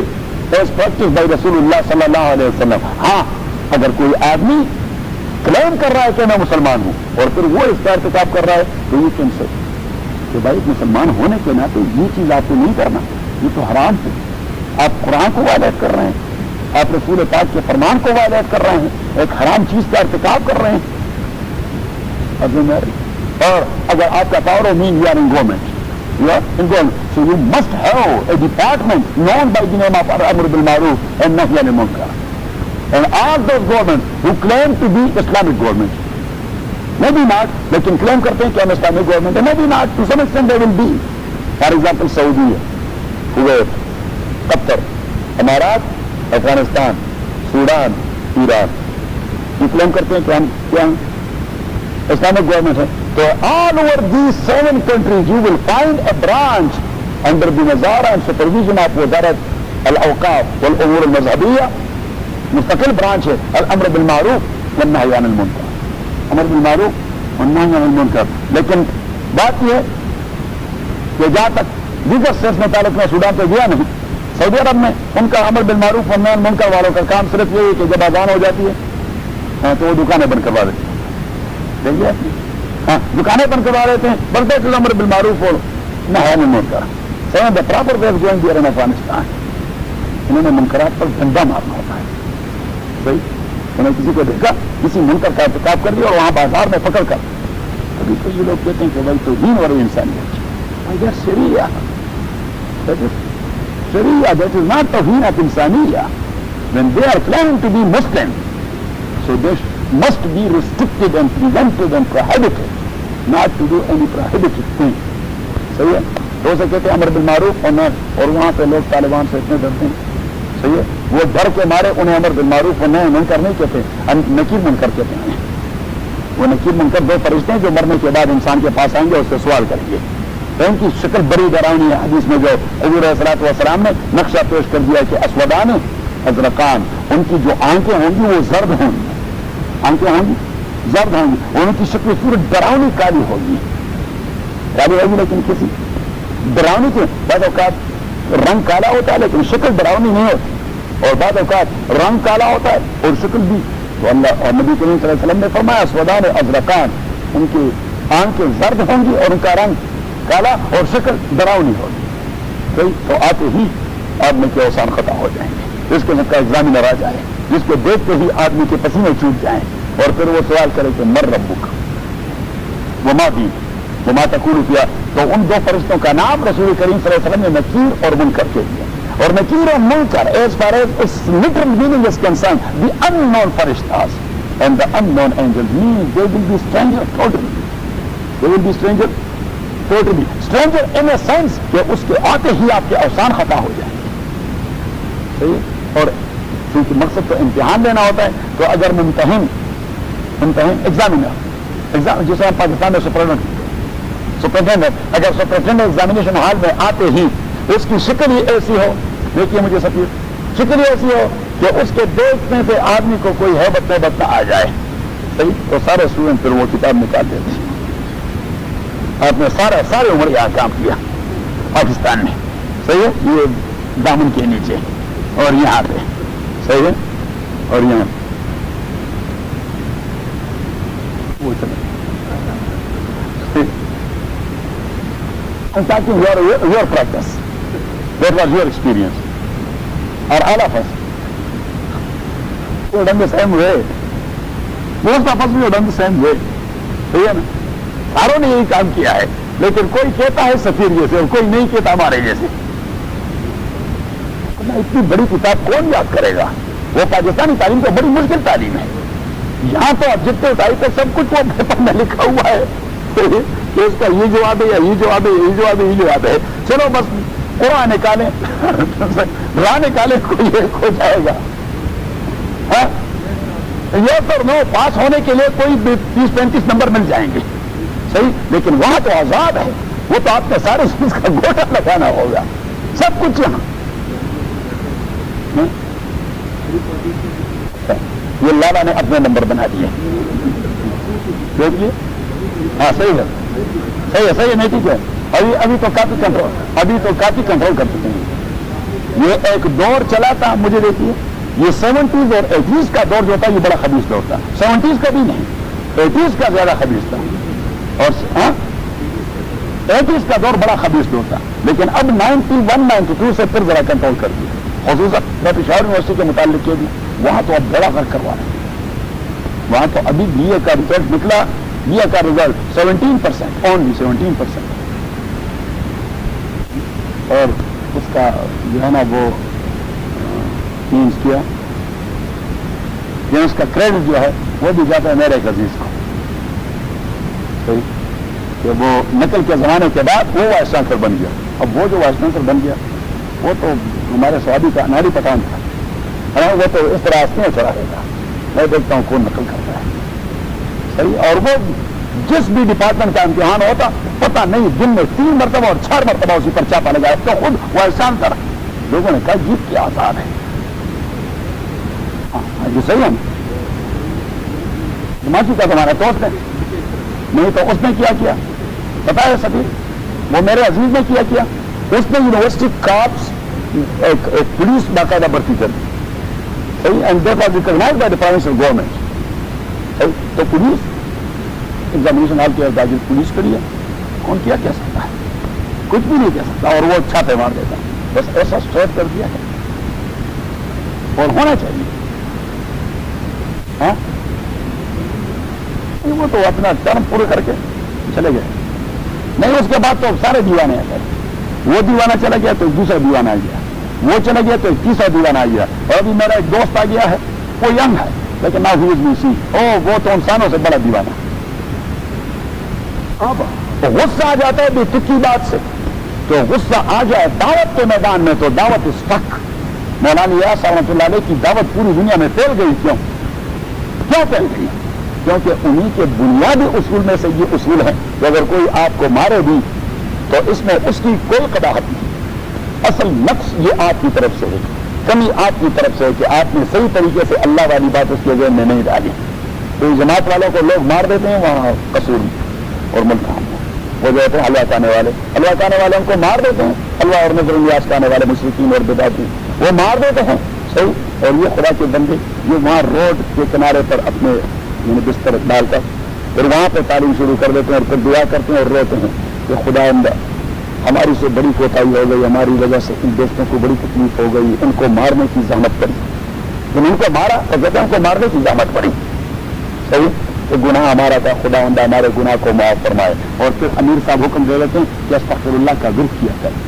as practiced by Rasulullah sallallahu alayhi wa sallam۔ ہاں اگر کوئی آدمی کلیم کر رہا ہے کہ میں مسلمان ہوں اور پھر وہ اس کا ارتکاب کر رہا ہے تو یہ تم سے کہ بھائی مسلمان ہونے کے ناطے یہ چیز آپ کو نہیں کرنا، یہ تو حرام ہے، آپ قرآن کو وائلیٹ کر رہے ہیں، آپ رسول پاک کے فرمان کو وائلیٹ کر رہے ہیں، ایک حرام چیز کا ارتکاب کر رہے ہیں۔ اور اگر آپ کا power of man you are in government, so you must have a department known by the name of Amr bil Maruf and Nahy anil Munkar, and all those governments who claim to be Islamic government, maybe not, لیکن claim کرتے ہیں کہ ہم Islamic government ہے، maybe not, to some extent they will be, for example Saudi, Kuwait, قطر، امارات، Afghanistan, Sudan, Iran, یہ claim کرتے ہیں کہ ہم کیا Islamic government ہے۔ تو all over these 7 countries you will find a branch under the nazara and supervision of وزارت الاوقاف والامور المذہبیہ، مستقل برانچ ہے، الامر بالمعروف والنہی عن المنکر، امر بالمعروف والنہی عن المنکر۔ لیکن بات یہ ہے کہ جہاں تک دیگر اسٹیٹس میں تعلق میں سوڈان تو گیا نہیں، سعودی عرب میں ان کا امر بالمعروف والنہی عن المنکر والوں کا کام صرف یہ ہے کہ جب اذان ہو جاتی ہے تو وہ دکانیں بند کروا دیتے ہیں، دیکھیے ہاں دکانیں بند کروا دیتے ہیں، بلکہ الامر بالمعروف اور نہی عن المنکر۔ سمجھ the proper way of going there in Afghanistan, انہوں نے منکرات پر ڈنڈا مارنا ہوتا ہے، صحیح۔ انہوں نے کسی کو دیکھا کسی منکر کا ارتکاب کر دیا اور وہاں بازار میں پکڑ کر، ابھی کچھ لوگ کہتے ہیں کہ بھائی توہین اور انسانیت، شریعہ شریعہ that is not توہین of انسانیہ۔ when they are claiming to be Muslim, so they must be restricted and prevented and prohibited not to do any prohibited thing، صحیح ہے۔ تو اسے کہتے ہیں امر بالمعروف اور وہاں پہ لوگ طالبان سے اتنے ڈرتے ہیں، صحیح ہے، وہ ڈر کے مارے انہیں امر بالمعروف اور نہی عن المنکر نہیں کہتے، نکیر منکر کہتے ہیں۔ وہ نکیر منکر 2 فرشتے ہیں جو مرنے کے بعد انسان کے پاس آئیں گے اور اس سے سوال کریں گے تو ان کی شکل بڑی ڈراؤنی ہے. حدیث میں جو حضور علیہ الصلوۃ والسلام نے نقشہ پیش کر دیا کہ اسودان ازرقان، ان کی جو آنکھیں ہوں گی وہ زرد ہوں گی، آنکھیں ہوں گی زرد ہوں گی، اور ان کی شکل پوری ڈراؤنی کالی ہوگی، کالی ہوگی لیکن کسی ڈراؤنی کے بعض اوقات رنگ کالا ہوتا ہے لیکن شکل ڈراؤنی نہیں ہوتی، اور بعض اوقات رنگ کالا ہوتا ہے اور شکل بھی. تو اللہ اور نبی کریم صلی اللہ علیہ وسلم نے فرمایا اسودان ازرقان، ان کی آنکھیں زرد ہوں گی اور ان کا رنگ کالا اور شکل ڈراؤنی ہوگی. تو آتے ہی آدمی کے اوسان ختم ہو جائیں گے، جس کے کا ایگزامینر آ جائے، جس کو دیکھتے ہی آدمی کے پسینے چھوٹ جائیں اور پھر وہ سوال کرے کہ مر ربک وما دینک وما تقول کیا. تو ان دو فرشتوں کا نام رسول کریم صلی اللہ علیہ وسلم نے نکیر اور منکر کے دیا. اور نکیر اور منکر as far as its literal meaning is concerned, the unknown farishtas and the unknown angels mean they will be stranger totally. They will be stranger totally. Stranger in a sense کہ اس کے آتے ہی آپ کے اوسان خطا ہو جائیں. صحیح. اور کیونکہ مقصد تو امتحان لینا ہوتا ہے، تو اگر ممتحن ایگزامینر جسے ہم پاکستان میں سپرنٹینڈنٹ اگر سپرنٹینڈنٹ ایگزامینیشن ہال میں آتے ہی اس کی شکل ہی ایسی ہو، دیکھیے مجھے سفیر، شکل ہی ایسی ہو کہ اس کے دیکھنے پہ آدمی کو کوئی ہیبت نہبت نہ آ جائے، صحیح، تو سارے اسٹوڈنٹ پھر وہ کتاب نکال دیتے ہیں. آپ نے سارے عمر یہاں کام کیا پاکستان میں، صحیح ہے، یہ دامن کے نیچے اور یہاں پہ، صحیح ہے، اور یہاں وہ چلے your practice, that was your experience, or all of us we have done the same way, most of us we have done the same way. صحیح ہے نا، ساروں نے یہی کام کیا ہے، لیکن کوئی کہتا ہے سفیر جیسے اور کوئی نہیں کہتا ہمارے جیسے. اتنی بڑی کتاب کون یاد کرے گا؟ وہ پاکستانی تعلیم تو بڑی مشکل تعلیم ہے. یہاں تو اب جتنے ٹائپ ہے سب کچھ وہ پیپر میں لکھا ہوا ہے کہ اس کا یہ جواب ہے یا یہ جواب ہے، یہ جواب ہے، یہ جواب ہے. چلو بس قرآن نکالیں راہ نکالیں، کوئی ایک ہو جائے گا. یہ تو نو پاس ہونے کے لیے کوئی 30-35 نمبر مل جائیں گے، صحیح، لیکن وہاں تو آزاد ہے، وہ تو آپ نے سارے چیز کا گوٹا لگانا ہوگا، سب کچھ یہاں. یہ لالا نے اپنے نمبر بنا دیے، دیکھیے. ہاں صحیح ہے، صحیح ہے، نہیں ٹھیک ہے. ابھی تو کافی کنٹرول کر چکے ہیں. یہ ایک دور چلا تھا، مجھے دیکھیے، یہ 70s اور 80s کا دور جو تھا یہ بڑا خبیث دور تھا. 70s کا بھی نہیں، 80s کا زیادہ خبیث تھا، اور 80s کا دور بڑا خبیث دور تھا. لیکن اب 91-92 سے پھر ذرا کنٹرول کر دیا. خصوصاً میں پشاور یونیورسٹی کے متعلق کیا بھی، وہاں تو اب بڑا فرق کروا رہے ہیں. وہاں تو ابھی بی اے کا ریزلٹ نکلا، بی اے کا ریزلٹ 17%، اونلی 17%. اور اس کا جو ہے نا وہ کیا اس کا کریڈٹ جو ہے وہ بھی جاتا ہے میرے عزیز کو، کہ وہ نقل کے زمانے کے بعد وہ وائس چانسلر بن گیا. اب وہ جو وائس چانسلر بن گیا وہ تو ہمارے سوادی کا ناری پٹھان تھا، وہ تو اس طرح آستیاں چڑھا دیتا. میں دیکھتا ہوں کون نقل کرتا ہے، صحیح. اور وہ جس بھی ڈپارٹمنٹ کا امتحان ہوتا پتہ نہیں، دن میں 3 مرتبہ اور 4 مرتبہ اسی پر چھاپا لگایا. تو خود وائس چانسلر لوگوں نے کہا جیت کیا آسان ہے. یہ صحیح ہے، دماغی کا تمہارا دوست ہے نہیں تو اس نے کیا پتا ہے سفیر، وہ میرے عزیز نے کیا اس نے یونیورسٹی کارپس ایک پولیس باقاعدہ بھرتی کر دی، صحیح، and that was recognized by the provincial government. تو پولیس ایگزامینیشن ہال کے ارد پولیس کری ہے، کون کیا کہہ سکتا ہے؟ کچھ بھی نہیں کہہ سکتا. اور وہ چھاپے مار دیتا، بس ایسا اسٹریٹ کر دیا ہے. اور ہونا چاہیے. وہ تو اپنا ٹرم پورے کر کے چلے گئے. نہیں اس کے بعد تو سارے دیوانے آ گئے. وہ دیوانہ چلا گیا تو دوسرا دیوانہ آ گیا، وہ چلا گیا تو تیسرا دیوانہ آ گیا. اور ابھی میرا ایک دوست آ گیا ہے، وہ ینگ ہے لیکن ناؤ ہی از می سی، وہ تو انسانوں سے بڑا دیوانہ. اب تو غصہ آ جاتا ہے بے تکی بات سے، تو غصہ آ جائے دعوت کے میدان میں تو دعوت اس تک. مولانا الیاس رحمۃ اللہ علیہ کی دعوت پوری دنیا میں پھیل گئی. کیوں پھیل گئی؟ کیونکہ انہی کے بنیادی اصول میں سے یہ اصول ہے کہ اگر کوئی آپ کو مارے بھی تو اس میں اس کی کوئی قباحت نہیں. اصل نقص یہ آپ کی طرف سے ہے, کمی آپ کی طرف سے ہے کہ آپ نے صحیح طریقے سے اللہ والی بات اس کے ذہن میں نہیں ڈالی. تو جماعت والوں کو لوگ مار دیتے ہیں وہاں قصور اور ملتان میں, وہ جو ہوتے ہیں حلوہ کھانے والے ان کو مار دیتے ہیں, حلوہ اور نظر الیاس کھانے والے مشرکین اور بدعتی وہ مار دیتے ہیں صحیح. اور یہ خدا کے بندے یہ وہاں روڈ کے کنارے پر اپنے بستر ڈال کر پھر وہاں پہ تعلیم شروع کر دیتے ہیں اور پھر دعا کرتے ہیں اور روتے ہیں کہ خدا ہماری سے بڑی کوتاہی ہو گئی, ہماری وجہ سے ان دوستوں کو بڑی تکلیف ہو گئی, ان کو مارنے کی زحمت پڑی. ان کو مارا تو کہتے ہیں ان کو مارنے کی زحمت پڑی صحیح. تو گناہ ہمارا تھا, خدا ہمارے گناہ کو معاف فرمائے. اور پھر امیر صاحب حکم دے دیتے ہیں کہ استغفر اللہ کا ورد کیا کریں,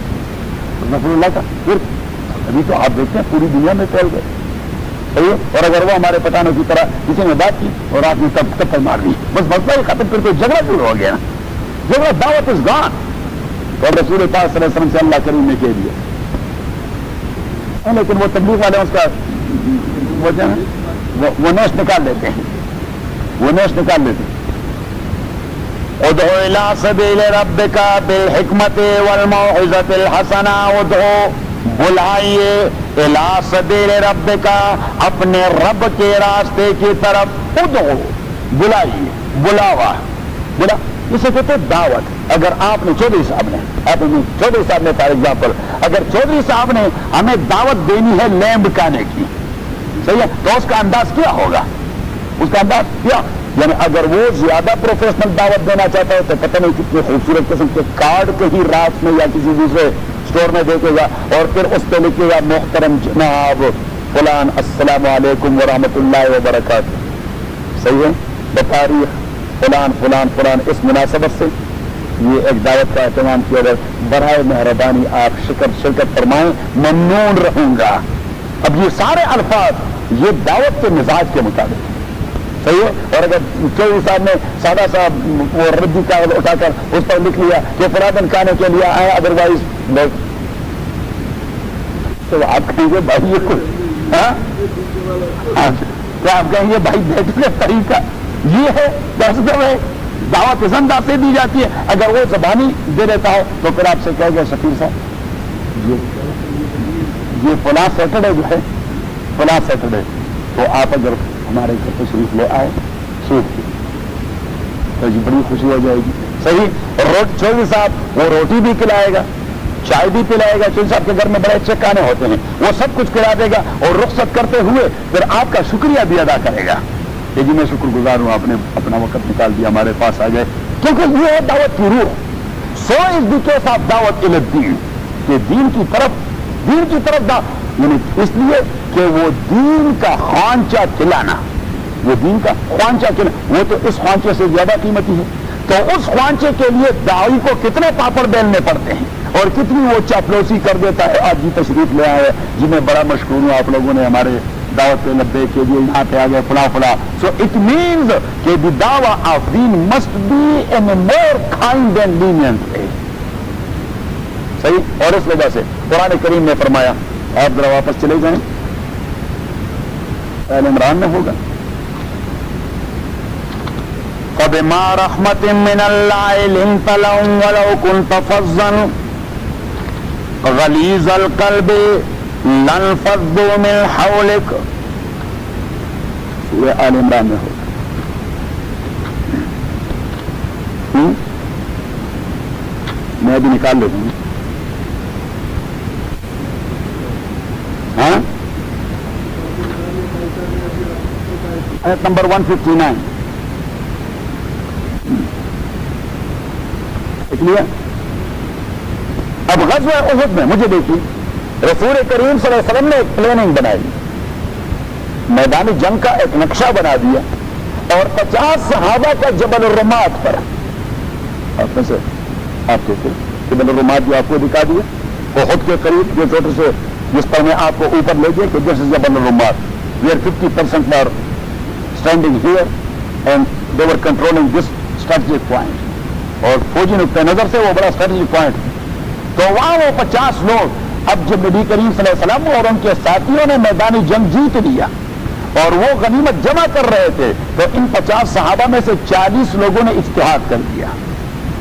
استغفر اللہ کا ورد. ابھی تو آپ دیکھتے ہیں پوری دنیا میں پھیل گئے صحیح. اور اگر وہ ہمارے پٹھانوں کی طرح کسی نے بات کی اور آپ نے تب تب مار دی, بس مسئلہ ہی ختم کر کے جھگڑا شروع ہو گیا. جھگڑا دعوت از گان. اور رسول پاک صلی اللہ علیہ وسلم سے اللہ کریم نے کہہ دیا, لیکن وہ تبلیغ والے اس کا وہ نوش نکال لیتے ہیں, وہ نوش نکال لیتے ہیں. ادعو الی سبیل ربک بالحکمت والموعظۃ الحسنہ, ادعو بلائیے الی سبیل ربک اپنے رب کے راستے کی طرف, ادعو بلائیے, بلاوا بلا جسے کہتے ہیں دعوت. اگر آپ نے چودھری صاحب نے فار ایگزامپل اگر چودھری صاحب نے ہمیں دعوت دینی ہے لیمب کھانے کی صحیح ہے, تو اس کا انداز کیا ہوگا, اس کا انداز کیا, یعنی اگر وہ زیادہ پروفیشنل دعوت دینا چاہتا ہے تو پتہ نہیں کتنے خوبصورت قسم کے کارڈ کہیں رات میں یا کسی دوسرے اسٹور میں دیکھے گا اور پھر اس پہ لکھے گا محترم جناب فلان السلام علیکم ورحمۃ اللہ وبرکاتہ صحیح ہے, بتاریخ فلان فلان فلان. اس مناسبت سے یہ ایک دعوت کا اہتمام کیا جائے. برائے مہربانی آپ شرکت فرمائیں, ممنون رہوں گا. اب یہ سارے الفاظ یہ دعوت کے مزاج کے مطابق صحیح ہے. اور اگر چودھری صاحب نے سادہ سا وہ ردی کاغذ اٹھا کر اس پر لکھ لیا کہ فلان کھانے کے لیے آئے ادروائز لوگ, تو آپ کہیں گے بھائی یہ کچھ تو آپ کہیں گے بھائی بیٹھنے کا طریقہ یہ ہے, دست ہے دعوت اس انداز سے دی جاتی ہے. اگر وہ زبانی دے دیتا ہے تو پھر آپ سے کہے گا شفیع صاحب یہ فلاں سیٹرڈے جو ہے فلاں سیٹرڈے, تو آپ اگر ہمارے گھر تشریف لے آئے سوکھ تو جی بڑی خوشی ہو جائے گی صحیح. چودھری صاحب وہ روٹی بھی کھلائے گا, چائے بھی پلائے گا. چودھری صاحب کے گھر میں بڑے اچھے کھانے ہوتے ہیں, وہ سب کچھ کھلا دے گا اور رخصت کرتے ہوئے پھر آپ کا شکریہ بھی ادا کرے گا کہ جی میں شکر گزار ہوں, آپ نے اپنا وقت نکال دیا ہمارے پاس آ گئے. کیونکہ یہ ہے دعوت کی روح. سو از دی کیس آف دعوت الی الدین, کہ دین کی طرف یعنی اس لیے کہ وہ دین کا خوانچہ کھلانا, وہ دین کا خوانچہ کھلانا وہ تو اس خوانچے سے زیادہ قیمتی ہے. تو اس خوانچے کے لیے داعی کو کتنے پاپڑ بیلنے پڑتے ہیں اور کتنی وہ چاپلوسی کر دیتا ہے. آج جی تشریف لے آئے جی میں بڑا مشکور ہوں, آپ لوگوں نے ہمارے دعوت پہ لبے کے لیے یہاں پہ آ گئے فلاں فلاں. سو اٹ مینز کہ دی دعوی آف دین must be in more kind and lenient way صحیح. اور اس وجہ سے قرآن کریم نے فرمایا, آپ ذرا واپس چلے جائیں, آل عمران میں ہوگا فبما رحمت من اللہ لنت لهم ولو كنت فظا غلیظ القلب لانفضوا من حولک. سورہ آل عمران میں ہوگا. میں ابھی نکال لیتا ہوں. ہاں آیت نمبر 159 اس لیے اب غزوہ احد میں مجھے دیکھیے رسول کریم صلی اللہ علیہ وسلم نے ایک پلاننگ بنائی, میدان جنگ کا ایک نقشہ بنا دیا اور 50 صحابہ کا جبل الرمات پر, آپ میں سے آپ دیکھیں جبل الرمات جو آپ کو دکھا دیا احد کے قریب جو چھوٹے سے جس پر میں آپ کو اوپر لے گیا کہ دس از جبل الرمات, where 50% are standing here and they were controlling this strategic point. اور فوجی نقطۂ نظر سے وہ بڑا اسٹریٹجک پوائنٹ. تو وہاں وہ 50 لوگ, اب جب نبی کریم صلی اللہ علیہ وسلم اور ان کے ساتھیوں نے میدانی جنگ جیت لیا اور وہ غنیمت جمع کر رہے تھے, تو ان 50 صحابہ میں سے 40 لوگوں نے اجتہاد کر دیا.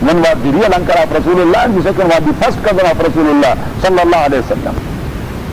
one was the real uncle of Rasulullah and the second was the first cousin of Rasulullah sallallahu alaihi wasallam।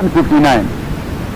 59,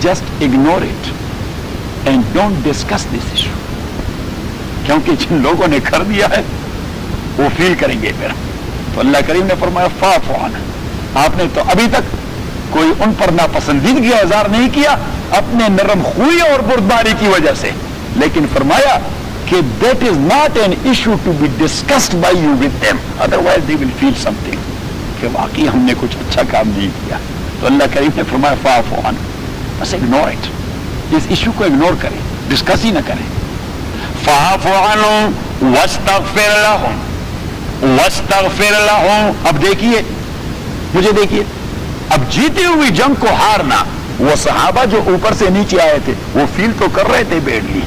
just ignore it and don't discuss this issue. کیونکہ جن لوگوں نے کر دیا ہے وہ فیل کریں گے پھر. تو اللہ کریم نے فرمایا فاعف عنہم. آپ نے تو ابھی تک کوئی ان پر ناپسندیدگی کا اظہار نہیں کیا اپنے نرم خوئی اور بردباری کی وجہ سے, لیکن فرمایا کہ that is not an issue to be discussed by you with them, otherwise they will feel something, کہ واقعی ہم نے کچھ اچھا کام نہیں کیا. تو اللہ کریم نے فرمایا فاعف عنہم, بس اگنور اٹ, اس ایشو کو اگنور کریں, ڈسکس ہی نہ کریں. فاعف عنہم واستغفر لہم, واستغفر لہم. اب دیکھیے, مجھے دیکھیے, اب جیتی ہوئی جنگ کو ہارنا, وہ صحابہ جو اوپر سے نیچے آئے تھے وہ فیل تو کر رہے تھے بیڈلی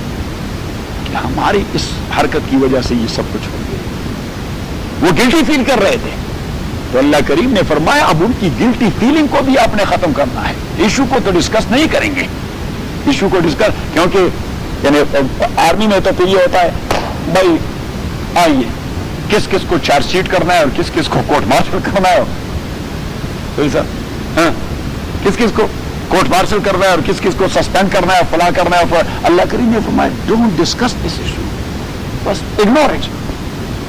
کہ ہماری اس حرکت کی وجہ سے یہ سب کچھ ہو گیا, وہ گلٹی فیل کر رہے تھے. تو اللہ کریم نے فرمایا اب ان کی گلٹی فیلنگ کو بھی آپ نے ختم کرنا ہے. ایشو کو تو ڈسکس نہیں کریں گے, ایشو کو ڈسکس, کیونکہ یعنی آرمی میں تو پھر یہ ہوتا ہے بھائی آئیے کس کس کو چارج شیٹ کرنا ہے اور کس کس کو کورٹ مارشل کرنا ہے, ہاں کس کس کو کورٹ مارشل کرنا ہے اور کس کس کو سسپینڈ کرنا ہے, فلاں کرنا ہے. اللہ کریم نے فرمایا ڈونٹ ڈسکس دس ایشو, بس اگنور اٹ.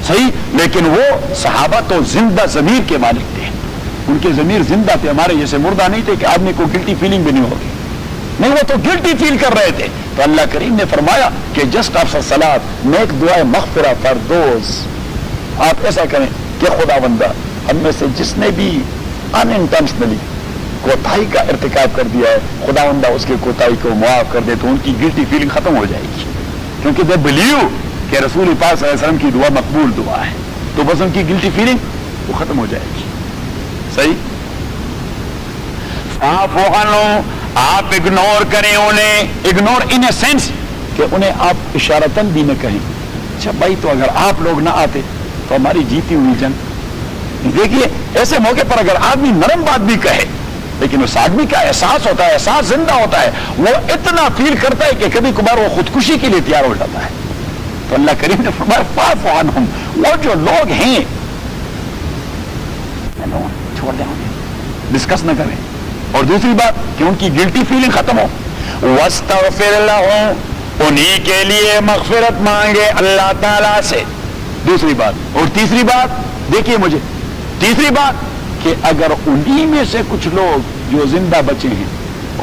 صحیح, لیکن وہ صحابہ تو زندہ ضمیر کے مالک تھے, ان کے ضمیر زندہ تھے, ہمارے جیسے مردہ نہیں تھے کہ آدمی کو گلٹی فیلنگ بھی نہیں ہوگی. نہیں, وہ تو گلٹی فیل کر رہے تھے. تو اللہ کریم نے فرمایا کہ جسٹ آفٹر صلاۃ میک دعائے مغفرہ فار دوز. آپ ایسا کریں کہ خدا بندہ ہم میں سے جس نے بھی ان انٹینشنلی کوتاہی کا ارتکاب کر دیا ہے, خدا بندہ اس کے کوتاہی کو معاف کر دے, تو ان کی گلٹی فیلنگ ختم ہو جائے گی, کیونکہ دے بلیو کہ رسول پاک صلی اللہ علیہ وسلم کی دعا مقبول دعا ہے, تو بس ان کی گلٹی فیلنگ وہ ختم ہو جائے گی. صحیح. فاعف عنہم, آپ اگنور کریں انہیں, اگنور ان اے سینس کہ انہیں آپ اشارتاً بھی نہ کہیں اچھا بھائی تو اگر آپ لوگ نہ آتے تو ہماری جیتی ہوئی جنگ. دیکھیے ایسے موقع پر اگر آدمی نرم بات بھی کہے لیکن اس آدمی کا احساس ہوتا ہے, احساس زندہ ہوتا ہے, وہ اتنا فیل کرتا ہے کہ کبھی کبھار وہ خودکشی کے لیے تیار ہو جاتا ہے. تو اللہ کریم نے فرمایا فاعف عنہم, وہ جو لوگ ہیں چھوڑ دیں انہیں, ڈسکس نہ کریں. اور دوسری بات کہ ان کی گلٹی فیلنگ ختم ہو. واستغفر لہم, انہی کے لیے مغفرت مانگے اللہ تعالیٰ سے. دوسری بات. اور تیسری بات دیکھیے مجھے, تیسری بات کہ اگر انہی میں سے کچھ لوگ جو زندہ بچے ہیں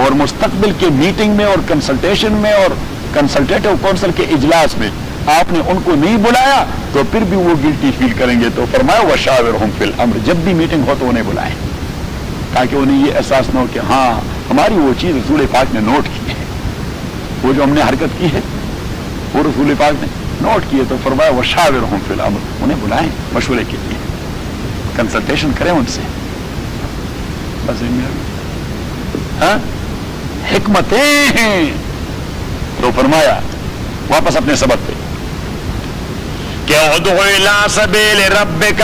اور مستقبل کے میٹنگ میں اور کنسلٹیشن میں اور کنسلٹیٹو کونسل کے اجلاس میں آپ نے ان کو نہیں بلایا تو پھر بھی وہ گلٹی فیل کریں گے. تو فرمایا وشاورہم فی الامر, جب بھی میٹنگ ہو تو انہیں بلائیں تاکہ انہیں یہ احساس نہ ہو کہ ہاں ہماری وہ چیز رسول پاک نے نوٹ کی ہے, وہ جو ہم نے حرکت کی ہے وہ رسول پاک نے نوٹ کی ہے. تو فرمایا وشاورہم فی الامر, انہیں بلائیں مشورے کے لیے, کنسلٹیشن کریں ان سے. بس ہاں حکمتیں ہیں. تو فرمایا واپس اپنے سبق پہ کہ ادعو الی سبیل ربک,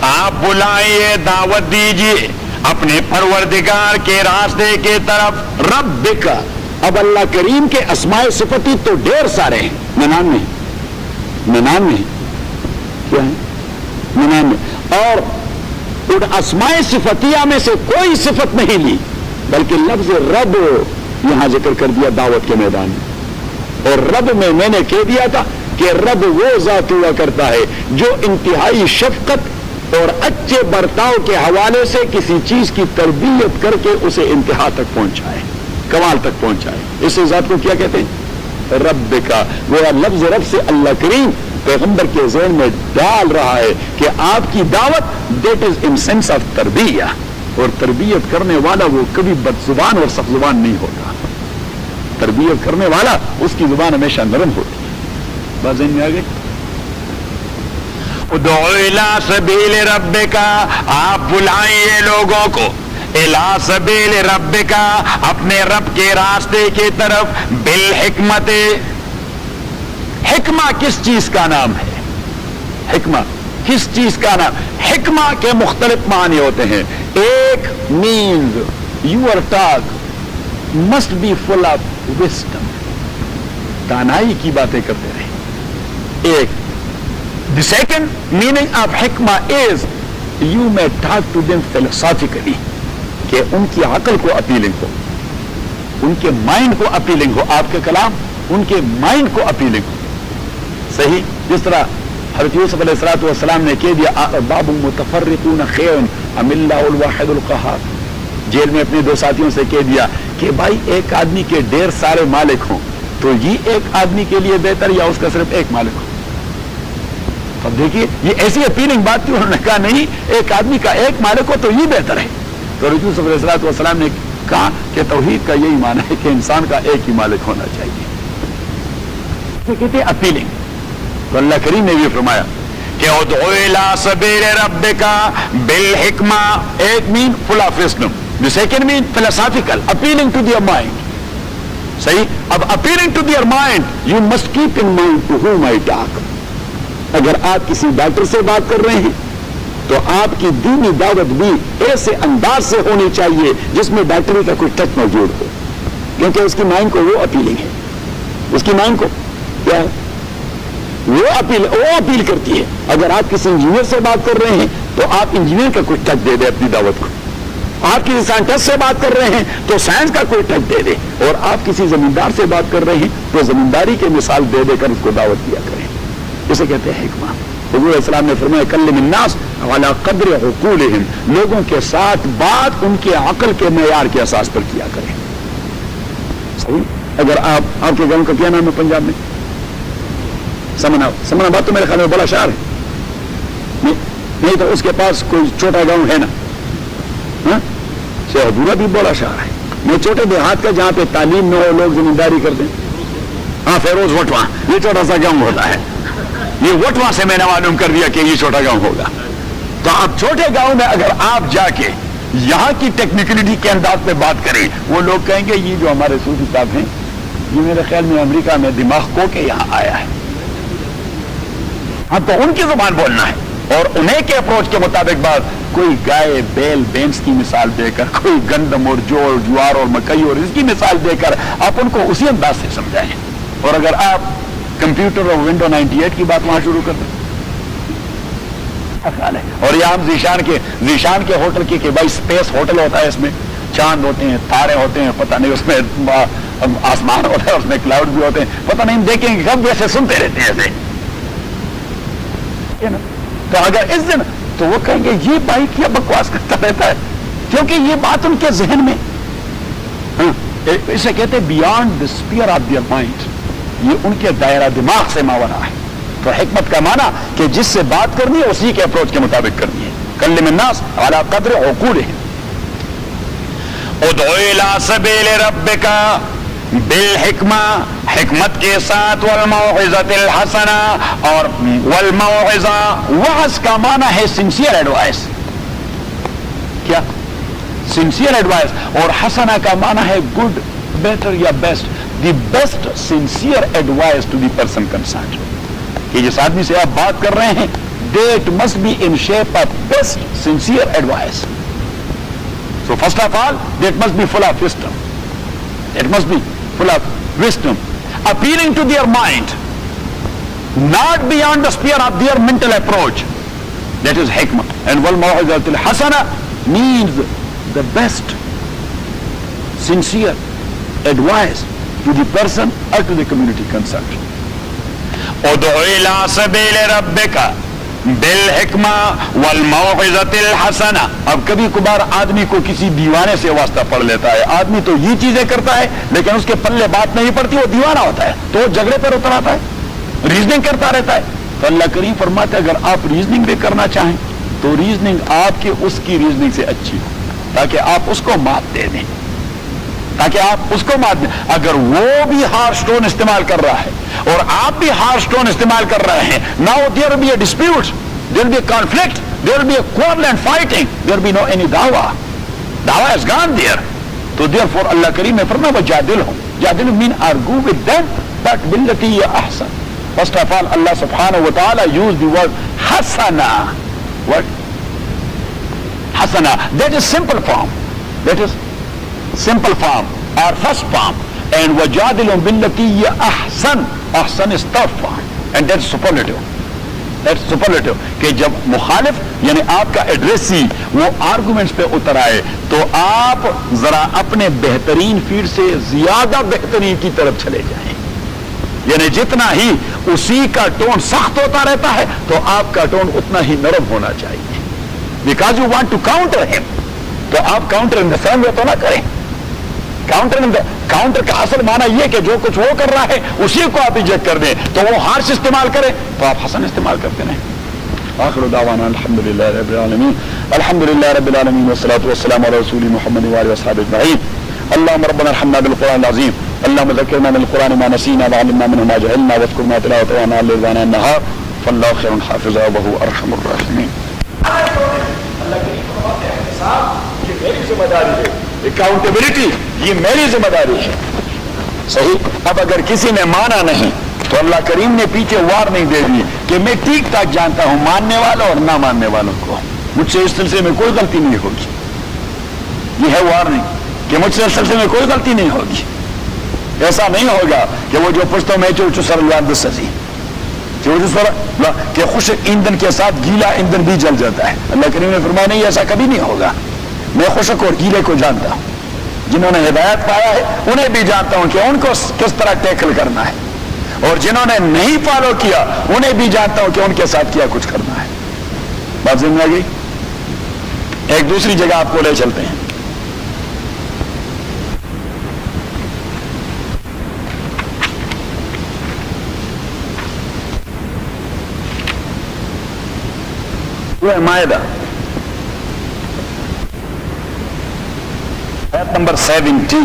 آپ بلائیے, دعوت دیجیے اپنے پروردگار کے راستے کے طرف. ربک, اب اللہ کریم کے اسماء صفتی تو ڈھیر سارے ہیں, 99 کیا ہے 99, اور ان اسماء صفتیہ میں سے کوئی صفت نہیں لی بلکہ لفظ رب یہاں ذکر کر دیا دعوت کے میدان میں. اور رب میں نے کہہ دیا تھا کہ رب وہ ذات ہوا کرتا ہے جو انتہائی شفقت اور اچھے برتاؤ کے حوالے سے کسی چیز کی تربیت کر کے اسے انتہا تک پہنچائے, کمال تک پہنچائے. اس ذات کو کیا کہتے ہیں؟ رب کا. وہ لفظ رب سے اللہ کریم پیغمبر کے ذہن میں ڈال رہا ہے کہ آپ کی دعوت that is in sense of تربیہ, اور تربیت کرنے والا وہ کبھی بد زبان اور سخت زبان نہیں ہوتا. تربیت کرنے والا اس کی زبان ہمیشہ نرم ہوتی ہے. بات ذہن میں آ گئی. ادعو الی سبیل ربک, آپ بلائیے لوگوں کو الی سبیل ربک, اپنے رب کے راستے کی طرف, بالحکمت. حکمہ کس چیز کا نام ہے؟ حکمہ کس چیز کا نام؟ حکمہ کے مختلف معنی ہوتے ہیں. ایک means your talk must be full of wisdom, دانائی کی باتیں کرتے رہے. ایک the second meaning of حکمہ is you may talk to them philosophically, کہ ان کی عقل کو اپیلنگ ہو. ان کے مائنڈ کو اپیلنگ ہو, آپ کے کلام ان کے مائنڈ کو اپیلنگ ہو. صحیح, جس طرح حضرت یوسف علیہ الصلوۃ والسلام نے کہہ دیا ارباب متفرقون خیر ام اللہ الواحد القہار, جیل میں اپنے دو ساتھیوں سے کہہ دیا کہ بھائی ایک آدمی کے ڈھیر سارے مالک ہوں تو یہ ایک آدمی کے لیے بہتر یا اس کا صرف ایک مالک ہو. اب دیکھیے یہ ایسی اپیلنگ بات تھی, انہوں نے کہا نہیں ایک آدمی کا ایک مالک ہو تو یہ بہتر ہے. تو حضرت یوسف علیہ الصلوۃ والسلام نے کہا کہ توحید کا یہی معنی ہے کہ انسان کا ایک ہی مالک ہونا چاہیے. کہتے ہیں اپیلنگ. تو اللہ کریم نے یہ فرمایا کہ ادعو الی سبیل ربک بالحکمہ, ایک mean full of wisdom, the second mean philosophical, appealing to their mind. صحیح, اب appealing to their mind, you must keep in mind to whom I talk. اگر آپ کسی ڈاکٹر سے بات کر رہے ہیں تو آپ کی دینی دعوت بھی ایسے انداز سے ہونی چاہیے جس میں ڈاکٹری کا کوئی ٹچ موجود ہو, کیونکہ اس کی مائنڈ کو وہ اپیلنگ ہے, اس کی مائنڈ کو کیا ہے وہ اپیل کرتی ہے. اگر آپ کسی انجینئر سے بات کر رہے ہیں تو آپ انجینئر کا کوئی ٹچ دے دیں اپنی دعوت کو, آپ کسی سائنٹسٹ سے بات کر رہے ہیں تو سائنس کا کوئی ٹچ دے دیں, اور آپ کسی زمیندار سے بات کر رہے ہیں تو زمینداری کی مثال دے دے کر اس کو دعوت دیا کریں. اسے کہتے ہیں حکمہ. حضور علیہ السلام نے فرمایا کلم الناس علی قدر عقولہم, لوگوں کے ساتھ بات ان کے عقل کے معیار کے اساس پر کیا کریں. صحیح, اگر آپ کے گاؤں کا کیا نام ہے پنجاب میں؟ سمنا بات تو میرے خیال میں بڑا شہر ہے نہیں تو اس کے پاس کوئی چھوٹا گاؤں ہے نا, شہبورہ بھی بڑا شہر ہے. میں چھوٹے دیہات کا جہاں پہ تعلیم نہ ہو لوگ زمینداری کرتے ہیں, ہاں فیروز وٹواں, یہ چھوٹا سا گاؤں ہوتا ہے. یہ وٹواں سے میں نے معلوم کر دیا کہ یہ چھوٹا گاؤں ہوگا. تو اب چھوٹے گاؤں میں اگر آپ جا کے یہاں کی ٹیکنیکلٹی کے انداز پہ بات کریں, وہ لوگ کہیں گے یہ جو ہمارے صوفی صاحب ہیں یہ میرے خیال میں امریکہ میں دماغ کو کے یہاں آیا ہے. ہاں تو ان کی زبان بولنا ہے اور انہیں کے اپروچ کے مطابق بات, کوئی گائے بیل بینس کی مثال دے کر, کوئی گندم اور جو جوار اور مکئی اور اس کی مثال دے کر آپ ان کو اسی انداز سے سمجھائیں. اور اگر آپ کمپیوٹر اور ونڈو 98 کی بات وہاں شروع کر دیں, اور یہ ہم ذیشان کے ہوٹل کی کہ بھائی اسپیس ہوٹل ہوتا ہے, اس میں چاند ہوتے ہیں, تارے ہوتے ہیں, پتہ نہیں اس میں آسمان ہوتا ہے, اس میں کلاؤڈ بھی ہوتے ہیں, پتہ نہیں دیکھیں گے کب ویسے سنتے رہتے ہیں ایسے. تو اگر اس دن تو وہ کہیں گے یہ بھائی کیا بکواس کرتا رہتا ہے, کیونکہ یہ بات ان کے ذہن میں, اسے کہتے ہیں beyond the sphere of their mind, یہ ان کے دائرہ دماغ سے ماورا ہے. تو حکمت کا معنی کہ جس سے بات کرنی ہے اسی کے اپروچ کے مطابق کرنی ہے. کلم الناس علی قدر عقولہم. ادعو الی سبیل ربک بالحکمہ, حکمت کے ساتھ, والموعظۃ الحسنہ, اور والموعظہ, وعظ کا معنی ہے سنسیئر ایڈوائس, کیا سنسیئر ایڈوائس, اور حسنہ کا معنی ہے گڈ, بیٹر یا best, the best sincere advice to the person concerned. کہ جس آدمی سے آپ بات کر رہے ہیں that must be in shape of best sincere advice. So first of all, that must be full of wisdom. It must be full of wisdom, appealing to their mind, not beyond the sphere of their mental approach. That is hikmah. And wal maw'izatul hasana means the best, sincere advice to the person or to the community concerned. Ud'u ila sabili rabbika بالحکمہ والموعظۃ الحسنہ. اب کبھی کبھار آدمی کو کسی دیوانے سے واسطہ پڑ لیتا ہے, آدمی تو یہ چیزیں کرتا ہے لیکن اس کے پلے بات نہیں پڑتی, وہ دیوانہ ہوتا ہے تو وہ جھگڑے پر اتر آتا ہے, ریزننگ کرتا رہتا ہے. تو اللہ کریم فرماتے ہیں اگر آپ ریزننگ بھی کرنا چاہیں تو ریزننگ آپ کے اس کی ریزننگ سے اچھی ہو, تاکہ آپ اس کو مات دے دیں, تاکہ آپ اس کو مات دیں. اگر وہ بھی ہارڈ سٹون استعمال کر رہا ہے اور آپ بھی ہارڈ سٹون استعمال کر رہے ہیں, now there will be a dispute, there will be a conflict, there will be a quarrel and fighting, there will be no any dawah has gone there. تو therefore اللہ کریم نے فرمایا وجادلہم, جادلہم mean argue with them but باللتی ہی احسن. First of all Allah subhanahu wa ta'ala used the word hasana. What? Hasana, that is simple form, that is simple form or first form. And وجادلہم باللتی ہی احسن, ahsan is third form and that's superlative. Superlative کہ جب مخالف یعنی آپ کا ایڈریسی وہ آرگومنٹس پہ اتر آئے تو آپ ذرا اپنے بہترین فیلڈ سے زیادہ بہترین کی طرف چلے جائیں. یعنی جتنا ہی اسی کا ٹون سخت ہوتا رہتا ہے تو آپ کا ٹون اتنا ہی نرم ہونا چاہیے. Because you want to counter him, تو آپ counter in the same way تو نہ کریں. کاؤنٹر کا اصل معنی یہ کہ جو کچھ وہ کر رہا ہے اسی کو آپ ایجیکٹ کر دیں, تو وہ ہارش استعمال کرے تو آپ حسن استعمال کرتے رہیں. آخر دعوانا الحمدللہ رب العالمین, الحمدللہ رب العالمین والصلاة والسلام علی رسول محمد وآلہ وصحبہ اجمعین. اللهم ربنا ارحمنا بالقرآن العظیم, اللهم ذکرنا من القرآن ما نسینا وعلمنا منه ما جهلنا واذكرنا تلاوته آناء الليل وآناء النهار فالله خير حافظا وهو ارحم الراحمین. اللہ کریم فرماتے ہیں حساب یہ میری ذمہ داری ہے, اکاؤنٹیبلٹی یہ میری ذمہ داری ہے. صحیح. اب اگر کسی نے مانا نہیں تو اللہ کریم نے پیچھے وارننگ دے دی کہ میں ٹھیک ٹھاک جانتا ہوں ماننے والوں اور نہ ماننے والوں کو, مجھ سے اس سلسلے میں کوئی غلطی نہیں ہوگی. یہ ہے وارننگ کہ مجھ سے اس سلسلے میں کوئی غلطی نہیں ہوگی. ایسا نہیں ہوگا کہ وہ جو پوچھتا میں سر یاد سزی کہ خوش ایندھن کے ساتھ گیلا ایندھن بھی جل جاتا ہے. اللہ کریم نے فرمایا نہیں, ایسا کبھی نہیں ہوگا. میں خشک اور گیلے کو جانتا ہوں, جنہوں نے ہدایت پایا ہے انہیں بھی جانتا ہوں کہ ان کو کس طرح ٹیکل کرنا ہے, اور جنہوں نے نہیں فالو کیا انہیں بھی جانتا ہوں کہ ان کے ساتھ کیا کچھ کرنا ہے. بات سمجھ میں آ گئی؟ ایک دوسری جگہ آپ کو لے چلتے ہیں. سورہ مائدہ آیت نمبر 70.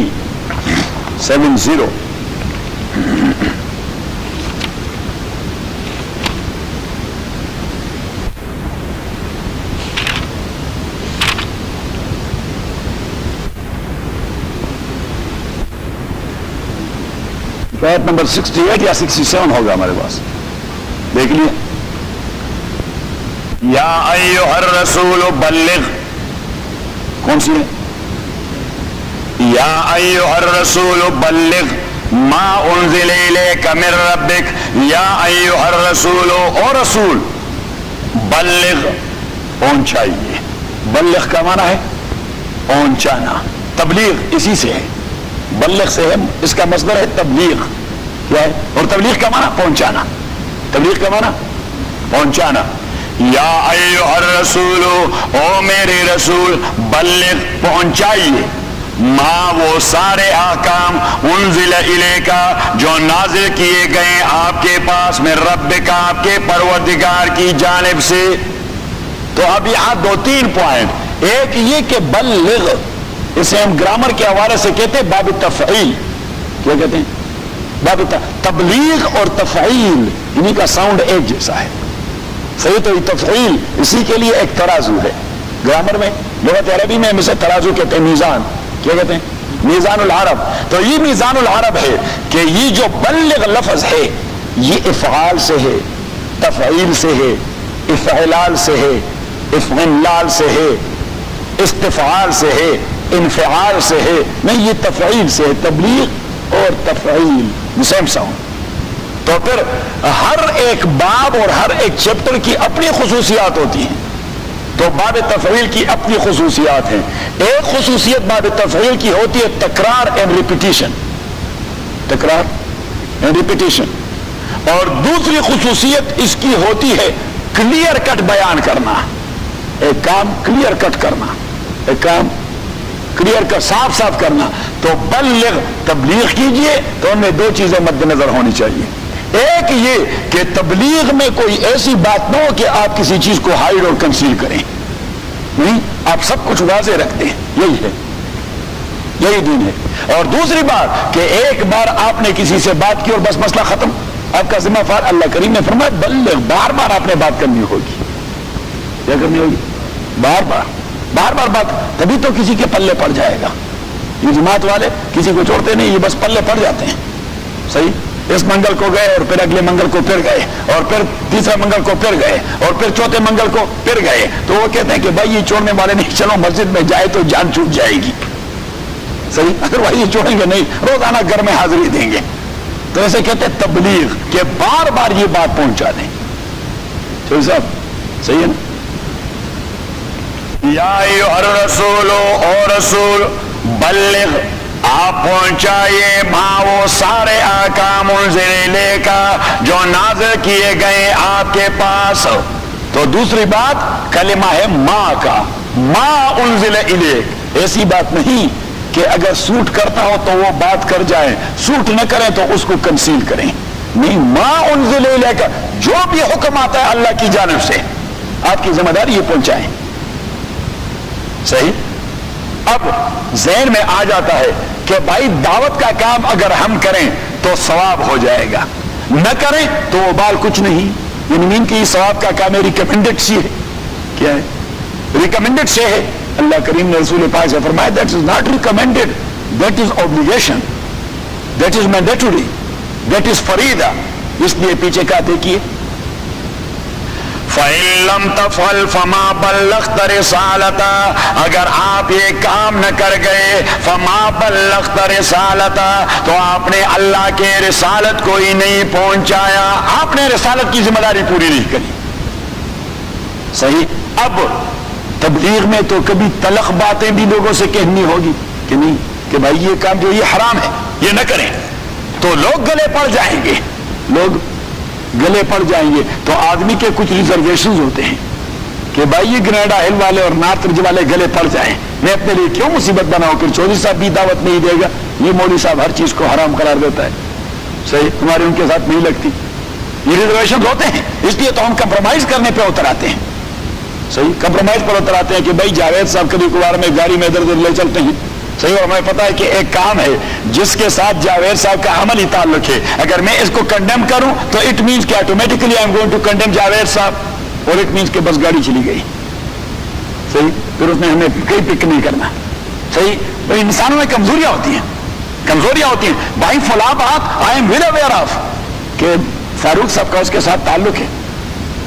آیت نمبر 68 یا 67 ہوگا ہمارے پاس, دیکھ لیے. یا ایھا الرسول بلغ, کون سی ہے؟ یا ایھا الرسول بلغ ما انزل الیک من ربک. یا ایھا الرسول, او رسول, بلغ پہنچائیے. بلغ کا معنی ہے پہنچانا. تبلیغ اسی سے ہے, بلغ سے ہے, اس کا مصدر ہے تبلیغ. کیا ہے؟ اور تبلیغ کا معنی پہنچانا. تبلیغ کا معنی پہنچانا. یا ایھا الرسول, او میرے رسول, بلغ پہنچائیے, ما وہ سارے احکام, انزل الیکا جو نازل کیے گئے آپ کے پاس, میں ربک آپ کے پروردگار کی جانب سے. تو اب یہاں 2-3 پوائنٹ. ایک یہ کہ بلغ, اسے ہم گرامر کے حوالے سے کہتے ہیں باب تفعیل. کیا کہتے ہیں؟ باب تبلیغ اور تفعیل انہی کا ساؤنڈ ایک جیسا ہے. صحیح. تو تفعیل اسی کے لیے ایک ترازو ہے. گرامر میں لغت عربی میں ہم اسے ترازو کہتے ہیں, میزان. کیا کہتے ہیں؟ میزان العرب. تو یہ میزان العرب ہے کہ یہ جو بلغ لفظ ہے یہ افعال سے ہے, تفعیل سے ہے, افعلال سے ہے, افعلال سے ہے, استفعال سے ہے, انفعال سے ہے. نہیں, یہ تفعیل سے ہے. تبلیغ اور تفعیل سیم ساؤنڈ. تو پھر ہر ایک باب اور ہر ایک چیپٹر کی اپنی خصوصیات ہوتی ہیں. تو باب تفعیل کی اپنی خصوصیات ہیں. ایک خصوصیت باب تفعیل کی ہوتی ہے تکرار اینڈ ریپیٹیشن. تکرار اینڈ ریپیٹیشن. اور دوسری خصوصیت اس کی ہوتی ہے کلیئر کٹ بیان کرنا. ایک کام کلیئر کٹ کرنا, ایک کام کلیئر کٹ صاف صاف کرنا. تو بلغ تبلیغ کیجئے تو ان میں 2 چیزیں مد نظر ہونی چاہیے. ایک یہ کہ تبلیغ میں کوئی ایسی بات نہ ہو کہ آپ کسی چیز کو ہائیڈ اور کنسیل کریں. نہیں, آپ سب کچھ واضح رکھتے ہیں. یہی ہے, یہی دین ہے. اور دوسری بات کہ ایک بار آپ نے کسی سے بات کی اور بس مسئلہ ختم, آپ کا ذمہ فار. اللہ کریم نے فرمایا بلغ, بار بار آپ نے بات کرنی ہوگی. کیا کرنی ہوگی؟ بار بار بات, تبھی تو کسی کے پلے پڑ جائے گا. یہ جماعت والے کسی کو چھوڑتے نہیں, یہ بس پلے پڑ جاتے ہیں. صحیح. اس منگل کو گئے اور پھر اگلے منگل کو پھر گئے اور پھر تیسرے منگل کو پھر گئے اور پھر چوتھے منگل کو پھر گئے. تو وہ کہتے ہیں کہ بھائی یہ چھوڑنے والے نہیں, چلو مسجد میں جائے تو جان چھوٹ جائے گی. صحیح. اگر بھائی یہ چھوڑیں گے نہیں, روزانہ گھر میں حاضری دیں گے. تو ایسے کہتے ہیں تبلیغ کہ بار بار یہ بات پہنچا دیں. چودھری صاحب صحیح ہے نا؟ یا ایھا الرسول، او رسول، بلغ، آپ پہنچائیے ما وہ سارے احکام انزل الیک جو نازل کیے گئے آپ کے پاس. تو دوسری بات کلمہ ہے ما کا، ما انزل الیک. ایسی بات نہیں کہ اگر سوٹ کرتا ہو تو وہ بات کر جائیں، سوٹ نہ کریں تو اس کو کنسیل کریں. نہیں، ما انزل الیک، جو بھی حکم آتا ہے اللہ کی جانب سے آپ کی ذمہ داری یہ پہنچائیں. صحیح. اب ذہن میں آ جاتا ہے کہ بھائی دعوت کا کام اگر ہم کریں تو ثواب ہو جائے گا، نہ کریں تو وہ بال کچھ نہیں. یعنی مین کی ثواب کا کام ریکمینڈڈ سی ہے. کیا ہے؟ ریکمینڈڈ سے ہے. اللہ کریم نے رسول پاک سے فرمایا that is not recommended, that is obligation, that is mandatory, that is فریضہ. اس لیے پیچھے کا دیکھیے فَإِن لَمْ تَفْعَلْ فَمَا بَلَّغْتَ رِسَالَتَهُ، اگر آپ یہ کام نہ کر گئے فَمَا بَلَّغْتَ رِسَالَتَهُ تو آپ نے اللہ کے رسالت کو ہی نہیں پہنچایا، آپ نے رسالت کی ذمہ داری پوری نہیں کری. صحیح. اب تبلیغ میں تو کبھی تلخ باتیں بھی لوگوں سے کہنی ہوگی کہ نہیں کہ بھائی یہ کام جو یہ حرام ہے یہ نہ کریں، تو لوگ گلے پڑ جائیں گے، لوگ گلے پڑ جائیں گے. تو آدمی کے کچھ ریزرویشنز ہوتے ہیں کہ بھائی یہ گریناڈا ہل والے اور نارتھ رج والے گلے پڑ جائیں، میں اپنے لیے کیوں مصیبت بناؤں کہ چودھری صاحب بھی دعوت نہیں دے گا، یہ مولوی صاحب ہر چیز کو حرام قرار دیتا ہے. صحیح. تمہاری ان کے ساتھ نہیں لگتی. یہ ریزرویشنز ہوتے ہیں، اس لیے تو ہم کمپرومائز کرنے پہ اتر آتے ہیں. صحیح. کمپرومائز پر اتر آتے ہیں کہ بھائی جاوید صاحب کبھی کبھار میں گاڑی میں ادھر ادھر لے چلتے ہیں. صحیح. اور ہمیں پتا ہے کہ ایک کام ہے جس کے ساتھ جاوید صاحب کا عمل ہی تعلق ہے، اگر میں اس کو کنڈیم کروں تو اٹ مینس کہ automatically I am going to condemn Javed صاحب، اور اٹ مینس کہ بس گاڑی چلی گئی. صحیح. پھر اس میں ہمیں کہیں پک نہیں کرنا. صحیح. بھائی انسانوں میں کمزوریاں ہوتی ہیں، کمزوریاں ہوتی ہیں. بھائی فلاں بات I am well aware of کہ فاروق صاحب کا اس کے ساتھ تعلق ہے،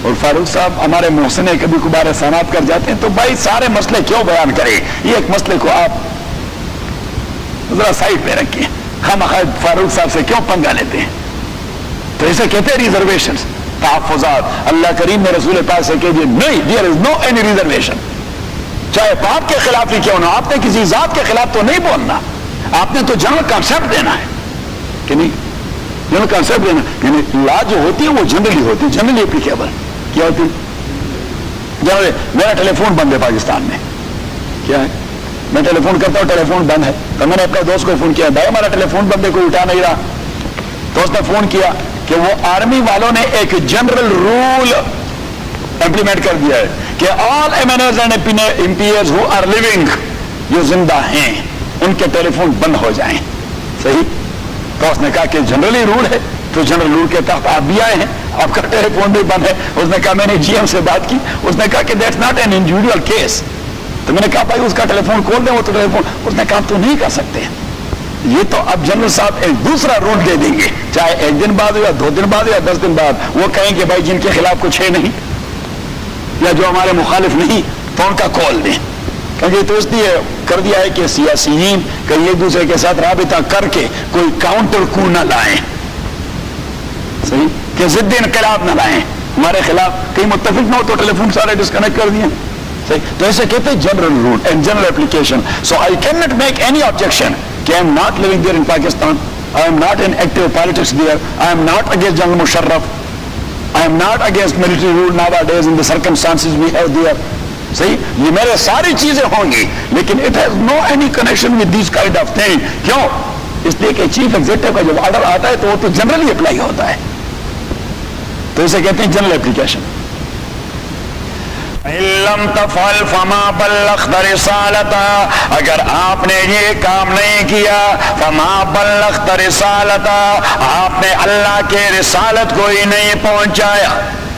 اور فاروق صاحب ہمارے محسن کبھی کبھار احسانات کر جاتے ہیں، تو بھائی سارے مسئلے کیوں بیان کریں، یہ ایک مسئلے کو آپ ذرا سائڈ پہ رکھیں، ہم فاروق صاحب سے کیوں پنگا لیتے ہیں. تو اسے کہتے ہیں ریزرویشنز، تحفظات. اللہ کریم نے رسول پاک سے کہہ دیا نہیں، there is no any reservation. چاہے باپ کے خلاف ہی کیوں نہ، آپ نے کسی ذات کے خلاف تو نہیں بولنا، آپ نے تو جنرل کانسیپٹ دینا ہے کہ نہیں، جنرل کانسیپٹ دینا. یعنی لا جو ہوتی ہے وہ جنرلی ہوتی ہے، جنرلی اپلیکیبل. کیا ہوتی ہے؟ جنرلی. میرا ٹیلی فون بند ہے پاکستان میں. کیا ہے؟ میں ٹیلی فون کرتا ہوں، ٹیلی فون بند ہے. تو میں نے اپنے دوست کو فون کیا، بھائی ہمارا ٹیلی فون بند ہے، کوئی اٹھا نہیں رہا. تو اس نے فون کیا کہ وہ آرمی والوں نے ایک جنرل رول امپلیمنٹ کر دیا ہے کہ آل ایمنرز اینڈ امپیئرز ہو آر لیونگ، جو زندہ ہیں ان کے ٹیلی فون بند ہو جائیں. صحیح. تو اس نے کہا کہ جنرلی رول ہے، تو جنرل رول کے تحت آپ بھی آئے ہیں، آپ کا ٹیلی فون بھی بند ہے. اس نے کہا میں نے جی ایم سے بات کی، اس نے کہا کہ that's not an individual case. تو میں نے کہا بھائی اس کا ٹیلی فون کھول دیں، وہ تو ٹیلی فون. اس نے کہا تو نہیں کر سکتے، یہ تو اب جنرل صاحب ایک دوسرا رول دے دیں گے، چاہے 1 دن بعد ہو یا 2 دن بعد ہو یا 10 دن بعد. وہ کہیں کہ بھائی جن کے خلاف کچھ ہے نہیں یا جو ہمارے مخالف نہیں تو ان کا کال دیں. کیونکہ تو اس لیے کر دیا ہے کہ سیاسیین کہیں ایک دوسرے کے ساتھ رابطہ کر کے کوئی کاؤنٹر کو نہ لائیں. صحیح. کہ ضد انقلاب نہ لائیں ہمارے خلاف، کہیں متفق نہ ہو تو ٹیلی فون سارے ڈسکنیکٹ کر دیے. تو ایسے کہتے ہیں general rule and general application. So I can not make any objection کہ I am not living there in Pakistan, I am not in active politics there, I am not against general Musharraf, I am not against military rule nowadays in the circumstances we have there. صحیح. یہ میرے ساری چیزیں ہوں گی لیکن it has no any connection with this kind of thing. کیوں؟ اس لیے کہ چیف ایگزیکٹو کا جب آرڈر آتا ہے تو وہ تو جنرلی اپلائی ہوتا ہے. تو اسے کہتے ہیں جنرل اپلیکیشن. لم تفعل فما بلغت رسالتہ، اگر آپ نے یہ کام نہیں کیا فما بلغت رسالتہ، آپ نے اللہ کے رسالت کو ہی نہیں پہنچایا.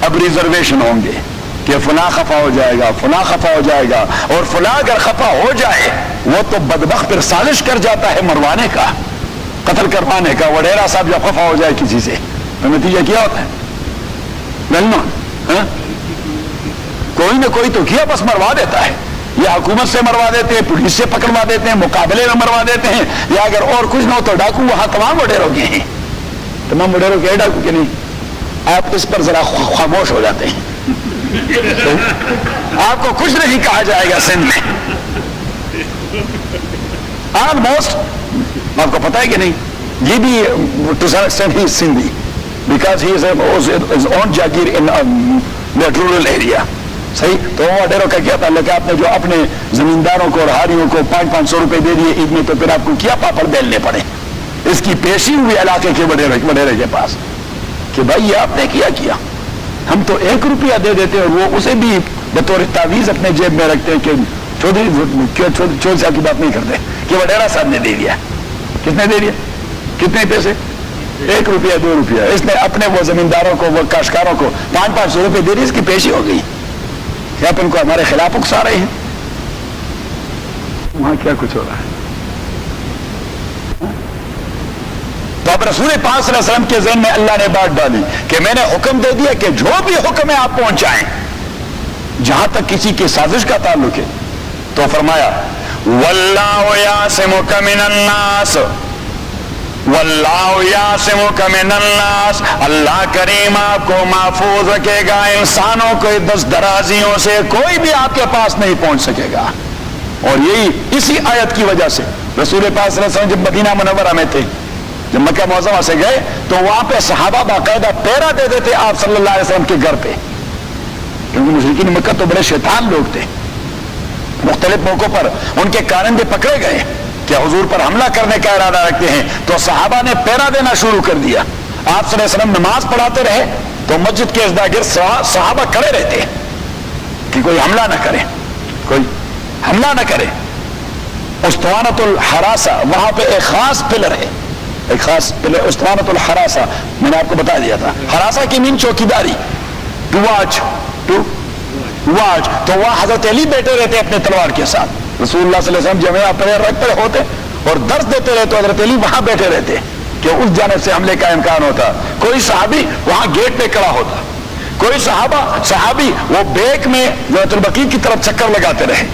اب ریزرویشن ہوں گے کہ فلاں خفا ہو جائے گا، فلاں خفا ہو جائے گا، اور فلاں اگر خفا ہو جائے وہ تو بدبخت پھر سازش کر جاتا ہے مروانے کا، قتل کروانے کا. وڈیرا صاحب جب خفا ہو جائے کسی سے تو نتیجہ کیا ہوتا ہے؟ کوئی نہ کوئی تو کیا بس مروا دیتا ہے، یا حکومت سے مروا دیتے ہیں، پولیس سے پکڑوا دیتے ہیں، مقابلے میں مروا دیتے ہیں، یا اگر اور کچھ نہ ہو تو ڈاکو. وہاں تمام وڈیروں کے ہیں، تمام وڈیروں کے ڈاکو کے نہیں. آپ اس پر ذرا خاموش ہو جاتے ہیں. آپ کو کچھ نہیں کہا جائے گا سندھ میں آلموسٹ. آپ کو پتا ہے کہ نہیں, یہ بھی to some extent he Sindhi because he is own جاگیر ان رورل ایریا. صحیح. تو وہ وڈیروں کا کیا تعلق ہے؟ آپ نے جو اپنے زمینداروں کو اور ہاریوں کو 500 روپے دے دیے عید میں, تو پھر آپ کو کیا پاپڑ بیلنے پڑے اس کی پیشی ہوئی علاقے کے وڈیرے کے پاس کہ بھائی یہ آپ نے کیا. ہم تو 1 روپیہ دے دیتے اور وہ اسے بھی بطور تعویذ اپنے جیب میں رکھتے کہ چودھری صاحب کی بات نہیں کرتے کہ وڈیرا صاحب نے دے دیا. کتنے دے دیا؟ کتنے پیسے؟ 1 روپیہ 2 روپیہ. اس نے اپنے وہ زمینداروں کو, وہ کاشتکاروں کو 500 روپے دے دی, اس کی پیشی ہو گئی. آپ ان کو ہمارے خلاف اکسا رہے ہیں. وہاں کیا کچھ ہو رہا ہے؟ تو اب رسول پاک صلی اللہ علیہ وسلم کے ذہن میں اللہ نے بات ڈالی کہ میں نے حکم دے دیا کہ جو بھی حکم ہے آپ پہنچائیں. جہاں تک کسی کی سازش کا تعلق ہے تو فرمایا واللہ یعصمک من الناس, واللہ یعصمک من الناس, اللہ کریم آپ کو محفوظ رکھے گا انسانوں کو دست درازیوں سے, کوئی بھی آپ کے پاس نہیں پہنچ سکے گا. اور یہی اسی آیت کی وجہ سے رسول پاک صلی اللہ علیہ وسلم جب مدینہ منورہ میں تھے, جب مکہ معظمہ سے گئے تو وہاں پہ صحابہ باقاعدہ پہرا دے دیتے آپ صلی اللہ علیہ وسلم کے گھر پہ, کیونکہ مشرکین مکہ تو بڑے شیطان لوگ تھے. مختلف موقعوں پر ان کے کارندے پکڑے گئے کہ حضور پر حملہ کرنے کا ارادہ رکھتے ہیں, تو صحابہ نے پہرا دینا شروع کر دیا. آپ صلی اللہ علیہ وسلم نماز پڑھاتے رہے تو مسجد کے ارد گرد صحابہ کھڑے رہتے کہ کوئی حملہ نہ کرے, کوئی حملہ نہ کرے. اسطوانۃ الحراسہ, وہاں پہ ایک خاص پلر ہے, ایک خاص پلر اسطوانۃ الحراسہ, میں نے آپ کو بتا دیا تھا. حراسہ کی مین چوکیداری, ٹو واچ, تو وہاں حضرت علی بیٹھے رہتے اپنے تلوار کے ساتھ. رسول اللہ صلی اللہ علیہ وسلم جب پیر رکھتے ہوتے اور درس دیتے رہتے, حضرت علی وہاں بیٹھے رہتے کہ اس جانب سے حملے کا امکان ہوتا. کوئی صحابی وہاں گیٹ پہ کھڑا ہوتا, کوئی صحابی وہ بیک میں جنت البقیع کی طرف چکر لگاتے رہے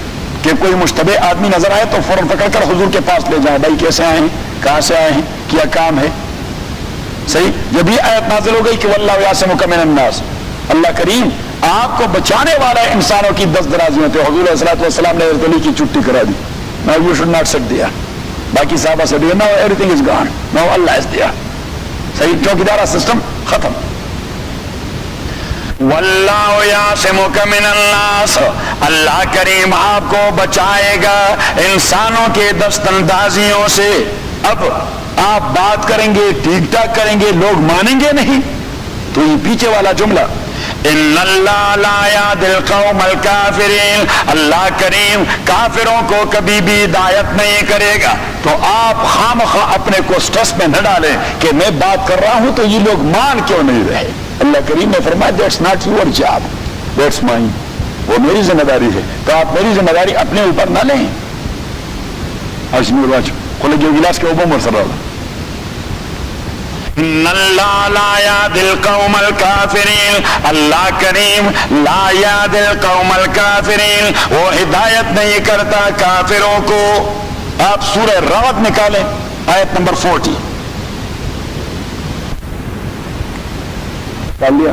کہ کوئی مشتبہ آدمی نظر آئے تو فوراً پکڑ کر حضور کے پاس لے جائیں, بھائی کیسے آئے ہیں, کہاں سے آئے ہیں, کیا کام ہے. صحیح. جب یہ آیت نازل ہو گئی کہ واللہ یعصمک من الناس, اللہ کریم آپ کو بچانے والا ہے انسانوں کی دست درازیوں سے. حضور علیہ السلام نے حضرت علی کی چھٹی کرا دی. Now you should not sit there. باقی صحابہ سے دیا, now everything is gone, now Allah is there. صحیح. چوکیدارہ سسٹم ختم. واللہ یعصمک من الناس, اللہ کریم آپ کو بچائے گا انسانوں کے دست اندازیوں سے. اب آپ بات کریں گے, ٹھیک ٹھاک کریں گے, لوگ مانیں گے نہیں. تو یہ پیچھے والا جملہ ان اللہ لا یہدی القوم الکافرین, اللہ کریم کافروں کو کبھی بھی ہدایت نہیں کرے گا. تو آپ خامخواہ اپنے کو سٹریس میں نہ ڈالیں کہ میں بات کر رہا ہوں تو یہ لوگ مان کیوں نہیں رہے. اللہ کریم نے فرمایا that's not your job, that's mine, وہ میری ذمہ داری ہے. تو آپ میری ذمہ داری اپنے اوپر نہ لیں. کھلے جو گلاس کے اوپر مرسل رہا ان اللہ لا یہدی القوم الکافرین, اللہ کریم لا یہدی القوم الکافرین, وہ ہدایت نہیں کرتا کافروں کو. آپ سورہ رعد نکالیں آیت نمبر 40. ڈال لیا.